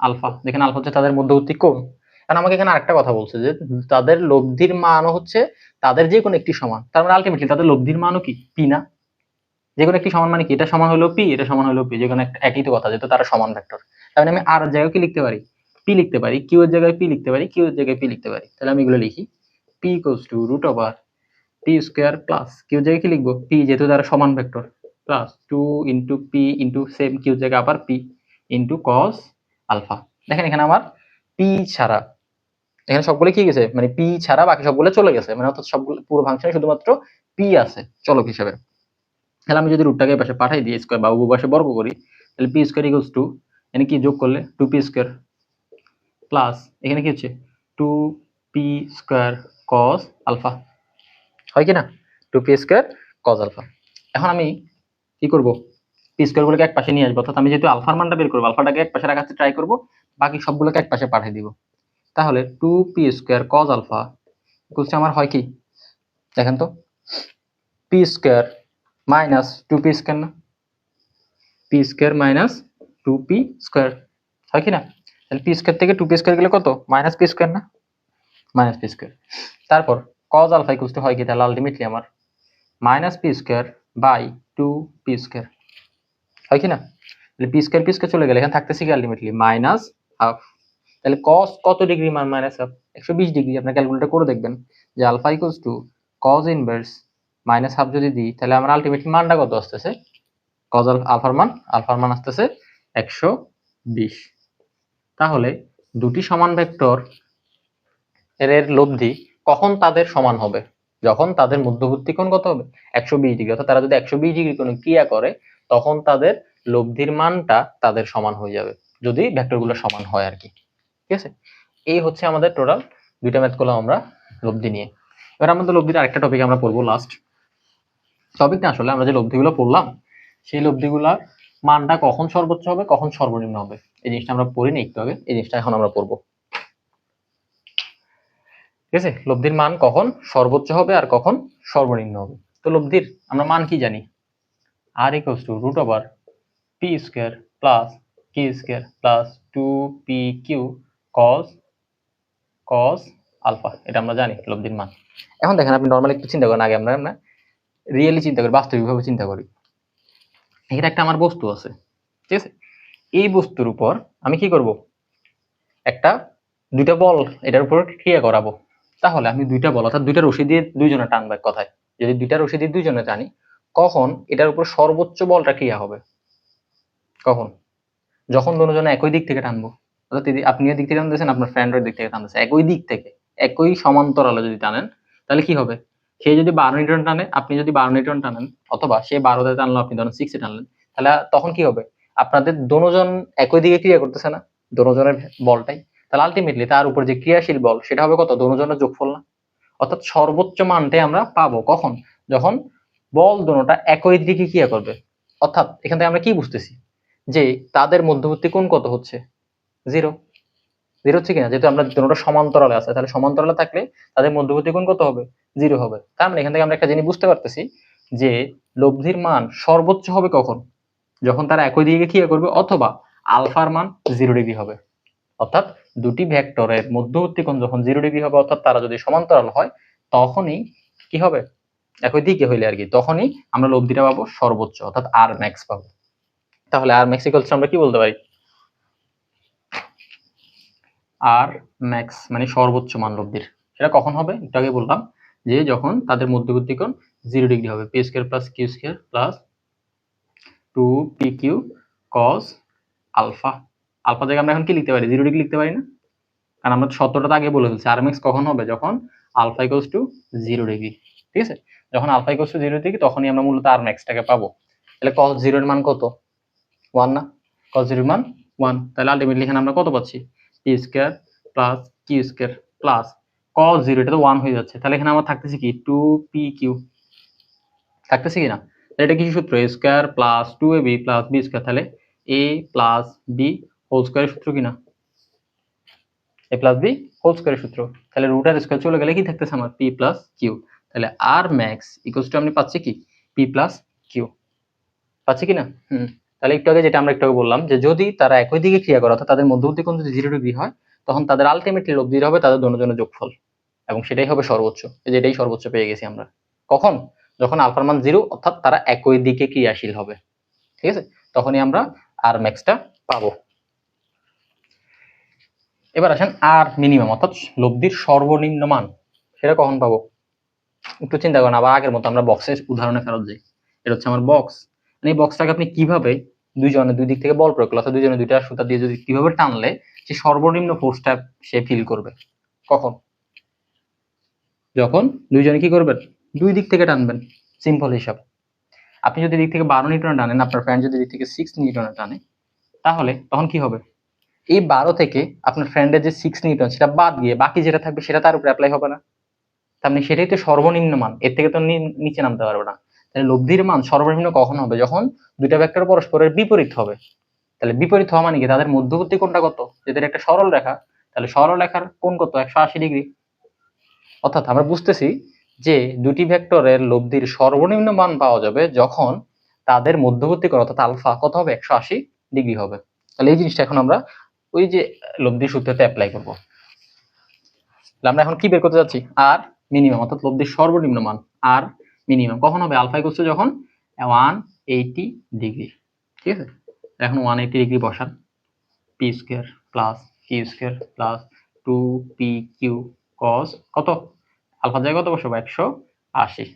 alpha, যেখানে আলফা হচ্ছে তাদের মধ্যবর্তী কোণ। কারণ আমাকে এখানে আরেকটা কথা বলছে যে তাদের লব্ধির মানও হচ্ছে তাদের যে কোনো একটি সমান, তার মানে আলটিমেটলি তাদের লব্ধির মানও কি পি না? যে কোনো একটি সমান মানে কি? এটা সমান হলো পি, এটা সমান হলো পি, যে কোনো একই তো কথা, যেহেতু তারা সমান ভেক্টর। তার মানে আমি আর এর জায়গায় কি লিখতে পারি? পি লিখতে পারি, কিউ এর জায়গায় পি লিখতে পারি, কিউ এর জায়গায় পি লিখতে পারি। তাহলে আমি এগুলো লিখি P equals to √p square plus Q এর জায়গায় কি লিখবো? পি, যেহেতু তারা সমান vector, plus 2 into P into same Q জায়গায় আবার পি ইন্টু cos আলফা। দেখেন এখানে আমার পি ছাড়া, এখানে সবগুলো কি গেছে, মানে পি ছাড়া বাকি সবগুলো চলে গেছে, মানে অর্থাৎ সবগুলো পুরো ফাংশনে শুধুমাত্র পি আছে চলক হিসেবে। তাহলে আমি যদি রুটটাকে এই পাশে পাঠাই দিই স্কয়ার বা উভয় পাশে বর্গ করি, তাহলে পি স্কয়ার ইকুয়ালস টু, এখানে কি যোগ করলে 2p স্কয়ার প্লাস এখানে কি হচ্ছে 2p স্কয়ার cos আলফা, হয় কি না? 2p square cos alpha. এখন আমি কি করব? পি স্কয়ার গুলোকে এক পাশে নিয়ে আসবো, অর্থাৎ আমি যেহেতু আলফার মানটা বের করবো, আলফাটাকে এক পাশে রাখাতে ট্রাই করব, বাকি সবগুলোকে এক পাশে পাঠিয়ে দিব। তাহলে 2p square cos alpha equals আমার হয় কি, দেখেন তো, P square minus 2p square না, P square minus 2p square, হয় কি না? তাহলে পি স্কয়ার থেকে 2p স্কয়ার গেলে কত? মাইনাস পি স্কয়ার না, মাইনাস পি স্কয়ার। তারপর cos আলফা ইকুয়ালস টু হয় কি, তাহলে আলটিমেটলি আমার minus P square by 2p square. হয় কি না? তাহলে পি স্কয়ার চলে গেলে এখানে থাকতেছে কি আলটিমেটলি মাইনাস হাফ। তাহলে cos কত ডিগ্রি মান মাইনাস হাফ? 120 ডিগ্রি। আপনি ক্যালকুলেটর করে দেখবেন যে alpha equals to cos inverse minus half যদি দিই তাহলে আমার আলটিমেটলি মানটা কত আসতেছে? cos আলফার মান আসতেছে 120। তাহলে দুটি সমান ভেক্টর এর লব্ধি কখন তাদের সমান হবে? যখন তাদের মধ্যবর্তী কোণ কত হবে? 120 ডিগ্রি। অর্থাৎ তারা যদি 120 ডিগ্রি কোনো ক্রিয়া করে তখন তাদের লব্ধির মানটা তাদের সমান হয়ে যাবে, যদি ভেক্টরগুলো সমান হয় আর কি। ঠিক আছে, এই হচ্ছে আমাদের টোটাল দুইটা ম্যাথ করলাম আমরা লব্ধি নিয়ে। এবার আমাদের লব্ধির আরেকটা টপিক আমরা পড়বো, লাস্ট টপিক না, আসলে আমরা যে লব্ধিগুলো পড়লাম সেই লব্ধিগুলার মানটা কখন সর্বোচ্চ হবে কখন সর্বনিম্ন হবে এই জিনিসটা আমরা পড়িনি একটু আগে, এই জিনিসটা এখন আমরা পড়বো। ঠিক আছে, লব্ধির মান কখন সর্বোচ্চ হবে আর কখন সর্বনিম্ন হবে। তো লব্ধির আমরা মান কি জানি? r equals to root over P square plus Q square plus 2pq cos alpha, এটা আমরা জানি লব্ধির মান। এখন দেখেন আপনি নরমালি একটু চিন্তা করেন, আগে আমরা রিয়েলি চিন্তা করি, বাস্তবিকভাবে চিন্তা করি। এখানে একটা আমার বস্তু আছে, ঠিক আছে, এই বস্তুর উপর আমি কি করব? একটা দুইটা বল এটার উপর ক্রিয়া করাবো। তাহলে আমি দুইটা বল অর্থাৎ দুইটা রশি দিয়ে দুইজনে টানবো, এক কথায় যদি দুইটা রশি দিয়ে দুইজনে টানি কখন এটার উপর সর্বোচ্চ বলটা ক্রিয়া হবে? কখন? যখন দুজনে একই দিক থেকে টানবো। অর্থাৎ আপনি দিক থেকে টানতেছেন, আপনার ফ্রেন্ডের দিক থেকে টানতেছে, একই দিক থেকে একই সমান্তরালে যদি টানেন তাহলে কি হবে? সে যদি 12 নিউটন টানে, আপনি যদি 12 নিউটন টানেন, অথবা সে 12 তে টানলো, আপনি ধরেন 6 এ টানলেন, তাহলে তখন কি হবে? আপনাদের দুজন একই দিকে ক্রিয়া করতেছে না, দুজনের বলটাই। তাহলে আলটিমেটলি তার উপর যে ক্রিয়াশীল বল সেটা হবে কত? দুজনের যোগফল না? অর্থাৎ সর্বোচ্চ মানটাই আমরা পাবো কখন? যখন বল দুটোটা একই দিকে ক্রিয়া করবে। অর্থাৎ এখান থেকে আমরা কি বুঝতেছি? যে তাদের মধ্যবর্তী কোণ কত হচ্ছে? 0। 0 হচ্ছে কিনা? যেহেতু আমরা দুটোটা সমান্তরালে আছে, তাহলে সমান্তরালে থাকলে তাদের মধ্যবর্তী কোণ কত হবে? 0 হবে। তার মানে এখান থেকে আমরা একটা জিনিস বুঝতে পারতেছি যে লব্ধির মান সর্বোচ্চ হবে কখন? যখন তারা একই দিকে ক্রিয়া করবে অথবা আলফার মান 0 ডিগ্রি হবে। অর্থাৎ দুটি ভেক্টরের মধ্যবর্তী কোণ যখন 0 ডিগ্রি হবে, অর্থাৎ তারা যদি সমান্তরাল হয়, তখনই কি হবে? একই দিকে হইলে আর কি, তখনই আমরা লব্ধিটা পাবো সর্বোচ্চ, অর্থাৎ আর ম্যাক্স পাবো। তাহলে আর ম্যাক্স ইকুয়ালস আমরা কি বলতে পারি? আর ম্যাক্স মানে সর্বোচ্চ মান লব্ধির, সেটা কখন হবে? একটু আগে বললাম যে যখন তাদের মধ্যবর্তী কোণ 0 ডিগ্রি হবে। P square plus Q square plus 2pq cos alpha. Alpha জায়গায় আমরা এখন কি লিখতে পারি? 0 ডিগ্রি লিখতে পারি না? কারণ আমরা সূত্রটা আগে বলে ফেলছি, আর ম্যাক্স কখন হবে? যখন আলফা ইকুয়ালস টু 0 ডিগ্রি। ঠিক আছে, যখন আলফা ইকুয়ালস টু 0 ডিগ্রি তখনই আমরা মূলত আর ম্যাক্সটাকে পাবো। তাহলে cos 0 এর মান কত? 1 না? cos 0 এর মান 1। তাহলে আলটিমেটলি এখানে আমরা কত পাচ্ছি? P square plus Q square plus cos 0, এটা তো 1 হয়ে যাচ্ছে। তাহলে এখানে আমার থাকতেছে কি? 2pq থাকতেছে কি না? এটা কি সূত্র? a square plus 2ab plus b square. তাহলে a প্লাস b হোল স্কয়ারের সূত্র কি না? a প্লাস b হোল স্কয়ারের সূত্র। তাহলে রুট আর স্কয়ার চলে গেলে কি থাকতেছে আমার? p plus q। তাহলে r ম্যাক্স ইকুয়ালস টু আমি পাচ্ছি কি? p প্লাস q পাচ্ছি কি না? তাহলে একটু আগে যেটা আমরা একটু আগে বললাম যে যদি তারা একই দিকে ক্রিয়া করে অর্থাৎ তাদের মধ্যবর্তী কোণ যদি 0 ডিগ্রি হয়, তখন তাদের আলটিমেটলি লব্ধি হবে তাদের দুজনের যোগফল, এবং সেটাই হবে সর্বোচ্চ। যেটাই সর্বোচ্চ পেয়ে গেছি আমরা। কখন? যখন আলফার মান 0, অর্থাৎ তারা একই দিকে ক্রিয়াশীল হবে। ঠিক আছে, তখনই আমরা আর ম্যাক্সটা পাবো। এবার আসেন আর মিনিমাম অর্থাৎ লব্ধির সর্বনিম্ন মান, সেটা কখন পাবো? একটু চিন্তা করেন, আবার আগের মতো আমরা বক্সের উদাহরণে ফেরত যাই। এটা হচ্ছে আমার বক্স। এই বক্সটাকে আপনি কিভাবে দুইজনে দুই দিক থেকে বল প্রয়োগ করলে, অর্থাৎ দুইজনে দুইটা সুতা দিয়ে যদি কিভাবে টানলে সে সর্বনিম্ন ফোর্সটা সে ফিল করবে? কখন? যখন দুইজনে কি করবেন? দুই দিক থেকে টানবেন। সিম্পল হিসাব। আপনি যদি দিক থেকে 12 নিউটন টানেন, আপনার ফ্রেন্ড যদি দিক থেকে 6 নিউটন টানে, তাহলে তখন কি হবে? এই 12 থেকে আপনার ফ্রেন্ডের যে 6 নিউটন সেটা বাদ দিয়ে বাকি যেটা থাকবে সেটা তার উপরে অ্যাপ্লাই হবে না? তার মানে সেটাই তো সর্বনিম্ন মান, এর থেকে তো নিচে নামতে পারবে না। তাহলে লব্ধির মান সর্বনিম্ন কখন হবে? যখন দুইটা ভেক্টর পরস্পরের বিপরীত হবে। তাহলে বিপরীত হওয়া মানে কি? তাদের মধ্যবর্তী কোণটা কত? যদি একটা সরল রেখা, তাহলে সরল রেখার কোণ কত? 180 ডিগ্রি। অর্থাৎ আমরা বুঝতেছি যে দুটি ভেক্টরের লব্ধির সর্বনিম্ন মান পাওয়া যাবে যখন তাদের মধ্যবর্তী কোণ অর্থাৎ আলফা কত হবে? 180 ডিগ্রি হবে। তাহলে এই জিনিসটা এখন আমরা ওই যে লব্ধির সূত্রতে অ্যাপ্লাই করব। আমরা এখন কি বের করতে যাচ্ছি? আর মিনিমাম অর্থাৎ লব্ধির সর্বনিম্ন মান। আর মিনিমাম কখন হবে? আলফা ইকুয়ালস টু যখন 180 ডিগ্রি। ঠিক আছে। এখন 180 ডিগ্রি বসান, P square plus Q square plus 2 P Q cos কত, আলফা জায়গায় কত বসাবো 180,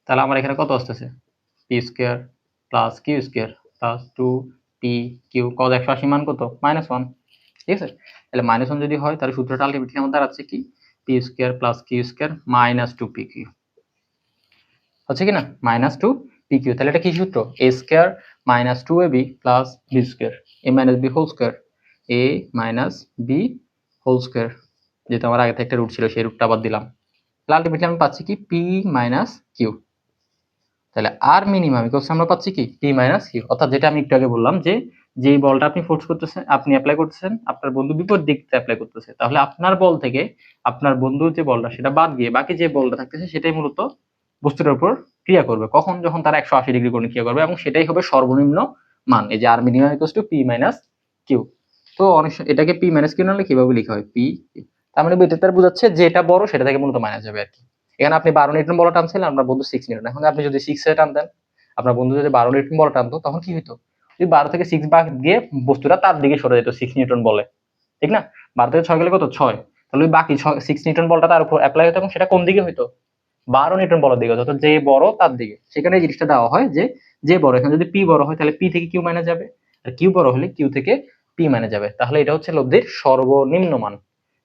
তাহলে আমার এখানে কত আসতেছে P square plus Q square plus 2 P Q cos 180 মান কত -1, ঠিক আছে। তাহলে -1 যদি হয় তাহলে সূত্রটা আলটিমেটলি আমার দাঁড়াচ্ছে কি P square plus Q square -2 P Q, হচ্ছে কি না -2 পি কিউ। তাহলে এটা কি সূত্র, A square -2ab plus B square A minus B whole square A minus B whole square, যেহেতু আমার আগে থেকে একটা রুট ছিল সেই রুটটা আবার দিলাম। তাহলে আলটিমেটলি আমি পাচ্ছি কি পি মাইনাস কিউ। তাহলে আর মিনিমাম ইকুয়ালস আমরা পাচ্ছি কি পি মাইনাস কিউ, অর্থাৎ যেটা আমি একটু আগে বললাম যে যেই বলটা আপনি ফোর্স করতেছেন, আপনি অ্যাপ্লাই করতেছেন, আপনার বন্ধু বিপরীত দিক থেকে অ্যাপ্লাই করতেছে, তাহলে আপনার বল থেকে আপনার বন্ধুর যে বলটা সেটা বাদ দিয়ে বাকি যে বলটা থাকতেছে সেটাই মূলত বস্তুটার উপর ক্রিয়া করবে, কখন যখন তারা 180 ডিগ্রি কোণে ক্রিয়া করবে, এবং সেটাই হবে সর্বনিম্ন মান, এই যে R minimum equals to P minus Q. তো অনেক এটাকে পি মাইনাস কিউ নাহলে কিভাবে লেখা হয় পি, তার মানে তার বোঝাচ্ছে যেটা বড় সেটা থেকে মূলত মাইনাস যাবে আর কি। এখানে আপনি 12 নিউটন বল টানছিলেন, আপনার বন্ধু 6 নিউটন, এখন আপনি যদি 6 এ টানতেন, আপনার বন্ধু যদি 12 নিউটন বল টানতো তখন কি হইতো, যদি 12 থেকে 6 বাদ গিয়ে বস্তুটা তার দিকে সরে যেত 6 নিউটন বলে, ঠিক না। 12 থেকে 6 গেলে কত 6, তাহলে ওই বাকি 6 নিউটন বলটা তার উপর অ্যাপ্লাই হতো এবং সেটা কোন দিকে হইতো 12 নিউটন বলের দিকে হতো, যে বড় তার দিকে। সেখানে এই জিনিসটা দেওয়া হয় যে যে বড়, এখানে যদি পি বড় হয় তাহলে পি থেকে কিউ মাইনাস যাবে, আর কিউ বড় হলে কিউ থেকে পি মাইনাস যাবে, তাহলে এটা হচ্ছে লব্ধির সর্বনিম্ন মান।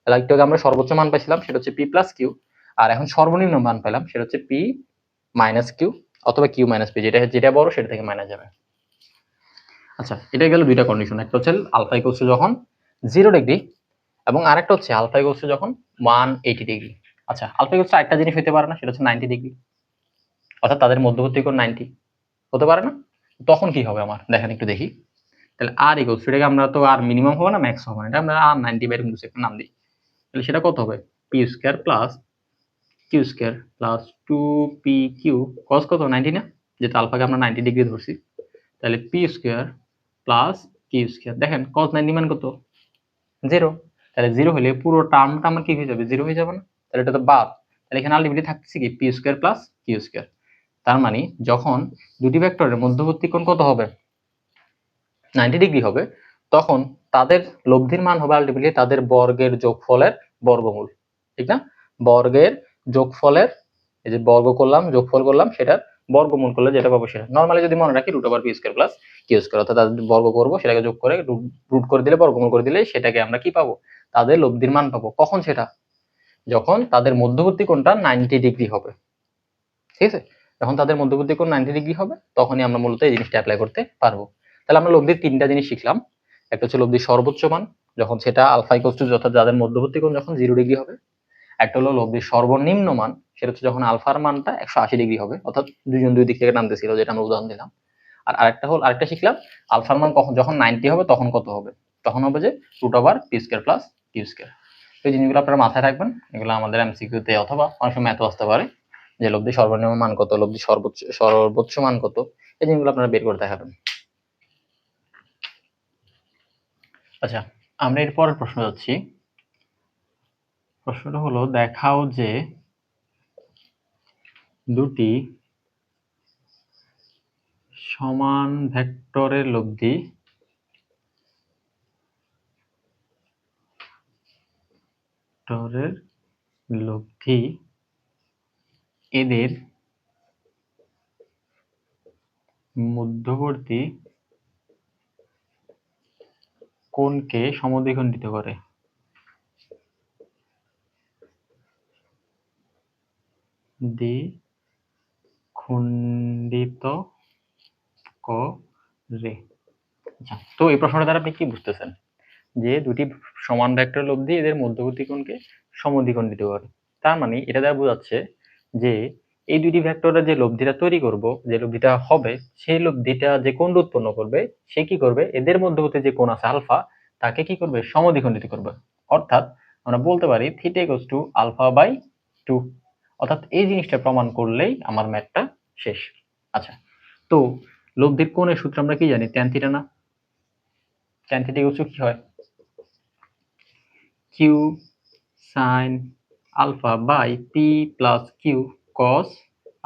তাহলে একটু আগে আমরা সর্বোচ্চ মান পাইছিলাম সেটা হচ্ছে পি প্লাস কিউ, আর এখন সর্বনিম্ন মান পেলাম সেটা হচ্ছে পি মাইনাস কিউ অথবা কিউ মাইনাস পি, যেটা যেটা বড় সেটা থেকে মাইনাস যাবে। আচ্ছা, এটা গেল দুইটা কন্ডিশন, একটা হচ্ছে আলফা ইকুয়ালস টু যখন 0 ডিগ্রি এবং আরেকটা হচ্ছে আলফা ইকুয়ালস টু যখন 180 ডিগ্রি। আচ্ছা, আলফা ইকুয়ালস টু একটা জিনিস হতে পারে না, সেটা হচ্ছে 90 ডিগ্রি, অর্থাৎ তাদের মধ্যবর্তী কোণ 90 হতে পারে না। তখন কি হবে আমার দেখেন একটু দেখি। তাহলে আর ইকুয়ালস টু, এটাকে আমরা তো আর মিনিমাম হবে না ম্যাক্স হবে না, এটা আমরা আর 90 বাই এরকম কিছু একটা নাম দিই। তাহলে সেটা কত হবে P square plus Q square plus 2 P Q cos কত 90 না, যেহেতু আলফাকে আমরা 90 ডিগ্রি ধরছি, তাহলে P square plus Q square, দেখেন কস 90 মান কত 0, তাহলে 0 হলে পুরো টার্মটা আমার কি হয়ে যাবে 0 হয়ে যাবে না, তাহলে এটা তো বাদ। তাহলে এখানে আলটিমেটলি থাকছে কি P square plus Q square. তার মানে যখন দুটি ভেক্টরের মধ্যবর্তী কোণ কত হবে 90 ডিগ্রি হবে, তখন তাদের লব্ধির মান হবে আলটিমেটলি তাদের বর্গের যোগফলের বর্গমূল, ঠিক না। বর্গের যোগফলের, এই যে বর্গ করলাম যোগফল করলাম সেটার বর্গমূল করলে যেটা পাবো সেটা নরমালি যদি মনে রাখি root over P square plus Q square, অর্থাৎ তাদের বর্গ করবো সেটাকে যোগ করে রুট করে দিলে বর্গমূল করে দিলে সেটাকে আমরা কি পাবো তাদের লব্ধির মান পাবো। কখন সেটা, যখন তাদের মধ্যবর্তী কোণটা 90 ডিগ্রি হবে, ঠিক আছে। যখন তাদের মধ্যবর্তী কোণ 90 ডিগ্রি হবে তখনই আমরা মূলত এই জিনিসটা অ্যাপ্লাই করতে পারবো। তাহলে আমরা লব্ধির তিনটা জিনিস শিখলাম, একটা হচ্ছে লব্ধির সর্বোচ্চ মান যখন সেটা আলফা ইকুয়ালস টু, অর্থাৎ যাদের মধ্যবর্তী কোণ যখন 0 ডিগ্রি হবে, একটা হলো লব্ধির সর্বনিম্ন মান, সেটা হচ্ছে যখন আলফার মানটা 180 ডিগ্রি হবে, অর্থাৎ দুজন দুই দিক থেকে টানতেছিল যেটা আমরা উদাহরণ দিলাম। আর আরেকটা শিখলাম আলফার মান কখন যখন 90 হবে তখন কত হবে, তখন হবে যে root over P square plus Q square. এই জিনিসগুলো আপনারা মাথায় রাখবেন, এগুলো আমাদের এমসিকিউতে অথবা অনেক সময় ম্যাথও আসতে পারে, যে লব্ধি সর্বনিম্ন মান কত, লব্ধি সর্বোচ্চ মান কত, এই জিনিসগুলো আপনারা বের করে দেখাবেন। আচ্ছা, আমরা এর পরের প্রশ্ন যাচ্ছি। প্রশ্নটা হলো দেখাও যে দুটি সমান ভেক্টরের লব্ধি এদের মধ্যবর্তী কোণকে সমদ্বিখণ্ডিত করে। দ্বিখণ্ডিত করে। আচ্ছা, তো এই প্রশ্নটা দ্বারা আপনি কি বুঝতেছেন, যে দুটি সমান ভেক্টর লব্ধি এদের মধ্যবর্তী কোণকে সমদ্বিখণ্ডিত করে। তার মানে এটা দ্বারা বোঝাচ্ছে যে এই দুটি ভেক্টরের যে লব্ধিটা তৈরি করব, যে লব্ধিটা হবে, সেই লব্ধিটা যে কোণটা উৎপন্ন করবে সে কি করবে এদের মধ্যবর্তী যে কোণ আছে আলফা তাকে কি করবে সমদ্বিখণ্ডিত করবে। অর্থাৎ আমরা বলতে পারি theta equals to alpha by 2, অর্থাৎ এই জিনিসটা প্রমাণ করলেই আমার ম্যাথটা শেষ। আচ্ছা, তো লব্ধির কোণের সূত্র আমরা কি জানি, ট্যান থিটা না, ট্যান থিটা ইকুয়ালস টু কি হয় Q sine alpha by P plus Q cos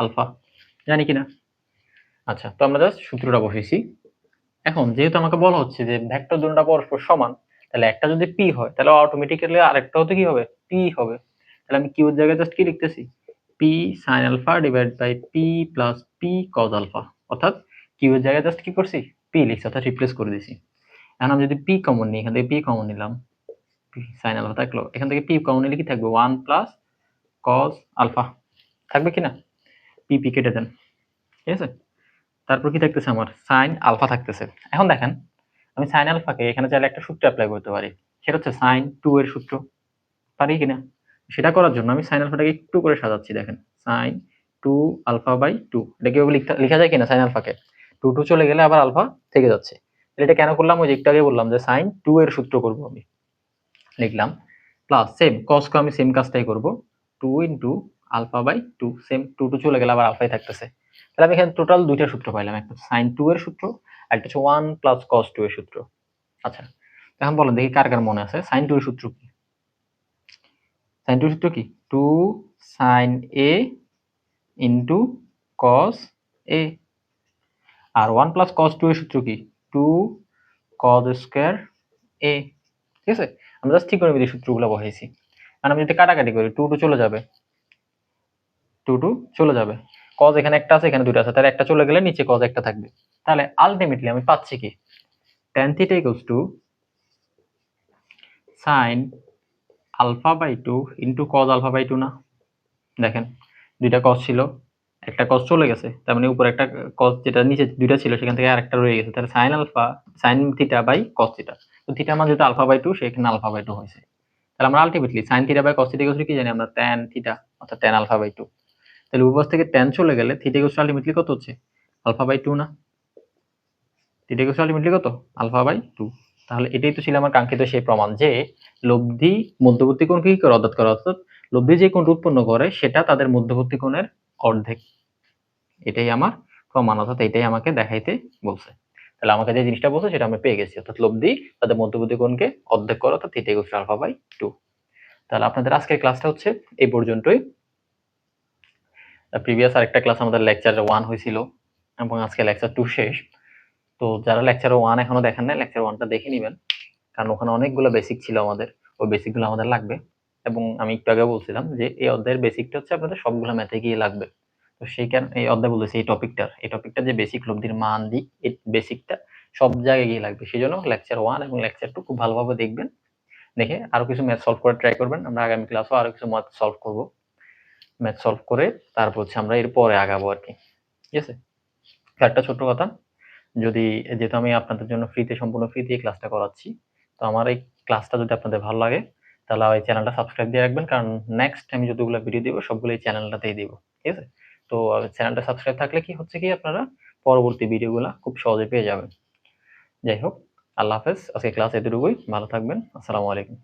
alpha, জানি কিনা। আচ্ছা, তো আমরা জাস্ট সূত্রটা বসেছি, এখন যেহেতু আমাকে বলা হচ্ছে যে ভেক্টর দুটোটা পরস্পর সমান, তাহলে একটা যদি পি হয় তাহলে অটোমেটিক্যালি আরেকটা হতে কি হবে, পি হবে। তাহলে আমি কিউ এর জায়গায় জাস্ট কি লিখতেছি, P sine alpha divide by P plus P cos alpha, অর্থাৎ কিউ এর জায়গায় জাস্ট কি করছি, পি লিখছি, অর্থাৎ রিপ্লেস করে দিছি। এখন আমি যদি পি কমন নিই, এখান থেকে পি কমন নিলাম, সাইন আলফা থাকলো, এখান থেকে পি কমন নিলে কি থাকবে, 1 প্লাস কজ আলফা থাকবে কিনা, পি পি কেটে দেন, ঠিক আছে। তারপর কি থাকতেছে আমার, সাইন আলফা থাকতেছে। এখন দেখেন আমি সাইন আলফাকে এখানে চাইলে একটা সূত্র অ্যাপ্লাই করতে পারি, সেটা হচ্ছে সাইন 2 এর সূত্র, পারি কিনা। সেটা করার জন্য আমি সাইন আলফাটাকে একটু করে সাজাচ্ছি, দেখেন সাইন 2 আলফা বাই 2, এটা কিভাবে লেখা যায় কিনা, সাইন আলফাকে 2 2 চলে গেলে আবার আলফা থেকে যাচ্ছে। এটা কেন করলাম, ওই যে একটু আগে বললাম যে সাইন 2 এর সূত্র করব আমি, লিখলাম প্লাস সেম কসকে আমি সেম কাজটাই করব, 2 ইনটু আলফা বাই 2, সেম 2 2 চলে গেলে আবার আলফাই থাকতেছে। তাহলে আমি এখানে টোটাল দুইটা সূত্র পাইলাম, একটা সাইন 2 এর সূত্র আর একটা হচ্ছে 1 প্লাস কস 2 এর সূত্র। আচ্ছা, এখন বলেন দেখি কার কার মনে আছে সাইন 2 এর সূত্র কি, সাইন 2 এর সূত্র কি, 2 সাইন এ ইনটু কস এ, আর 1 প্লাস কস 2 এর সূত্র কি, 2 কস স্কয়ার এ, ঠিক আছে। আমরা জাস্ট ঠিক করে এই সূত্রগুলো বসাইছি। আর আমি যদি কাটাকাটি করি 2 2 চলে যাবে, 2 2 চলে যাবে, cos এখানে একটা আছে এখানে দুটো আছে, তাহলে একটা চলে গেলে নিচে cos একটা থাকবে। তাহলে আলটিমেটলি আমি পাচ্ছি কি, tan theta equals to sin alpha by 2 into cos alpha by 2 না। দেখেন দুইটা cos ছিল, একটা cos চলে গেছে, তার মানে উপরে একটা cos যেটা নিচে দুইটা ছিল সেখান থেকে আরেকটা রয়ে গেছে, তাহলে sin alpha sin theta by cos theta, তো থিটা মান যেহেতু আলফা বাই 2 সেখানে আলফা বাই 2 হয়েছে। তাহলে আমরা ultimately sin theta by cos theta equals কি জানি আমরা, tan থিটা অর্থাৎ tan আলফা বাই 2। তাহলে উভয় থেকে tan চলে গেলে থিটা ইকুয়ালস আলটিমেটলি কত হচ্ছে, আলফা বাই 2 না, থিটা ইকুয়ালস আলটিমেটলি কত, আলফা বাই 2। তাহলে এটাই তো ছিল আমার কাঙ্ক্ষিত সেই প্রমাণ যে লব্ধি মধ্যবর্তী কোণকে কি করে অর্ধেক করে, অর্থাৎ লব্ধি যে কোণটা উৎপন্ন করে সেটা তাদের মধ্যবর্তী কোণের অর্ধেক, এটাই আমার প্রমাণ, অর্থাৎ এটাই আমাকে দেখাইতে বলছে। তাহলে আমাকে যে জিনিসটা বলছে সেটা আমি পেয়ে গেছি, অর্থাৎ লব্ধি তাদের মধ্যবর্তী কোণকে অর্ধেক করে, অর্থাৎ থিটা ইকুয়ালস আলফা বাই 2। তাহলে আপনাদের আজকের ক্লাসটা হচ্ছে এই পর্যন্তই। প্রিভিয়াস আরেকটা ক্লাস আমাদের লেকচার 1 হয়েছিল এবং আজকে লেকচার 2 শেষ। তো যারা লেকচার 1 এখনো দেখেন নাই, লেকচার 1টা দেখে নেবেন, কারণ ওখানে অনেকগুলো বেসিক ছিল আমাদের, ওই বেসিকগুলো আমাদের লাগবে। এবং আমি একটু আগে বলছিলাম যে এই অধ্যায়ের বেসিকটা হচ্ছে আপনাদের সবগুলো ম্যাথে গিয়ে লাগবে। তো সেই কারণে এই অধ্যায় বলেছি এই টপিকটা যে বেসিক লব্ধির মান দিক, এই বেসিকটা সব জায়গায় গিয়ে লাগবে। সেই জন্য লেকচার 1 এবং লেকচার 2 খুব ভালোভাবে দেখবেন, দেখে আরো কিছু ম্যাথ সলভ করে ট্রাই করবেন। আমরা আগামী ক্লাসও আরো কিছু ম্যাথ সলভ করব, ম্যাথ সলভ করে তারপর হচ্ছে আমরা এরপরে আগাবো আর কি, ঠিক আছে। একটা ছোট্ট কথা, যদি যেহেতু আমি আপনাদের জন্য ফ্রিতে, সম্পূর্ণ ফ্রিতে এই ক্লাসটা করাচ্ছি, তো আমার এই ক্লাসটা যদি আপনাদের ভালো লাগে তাহলে এই চ্যানেলটা সাবস্ক্রাইব দিয়ে রাখবেন, কারণ নেক্সট আমি যতগুলো ভিডিও দিব সবগুলো এই চ্যানেলটাতেই দিব, ঠিক আছে। তো চ্যানেলটা সাবস্ক্রাইব থাকলে কি হচ্ছে কি, আপনারা পরবর্তী ভিডিওগুলো খুব সহজে পেয়ে যাবেন। যাই হোক, আল্লাহ হাফেজ, আজকে ক্লাস এতটুকুই, ভালো থাকবেন, আসসালামু আলাইকুম।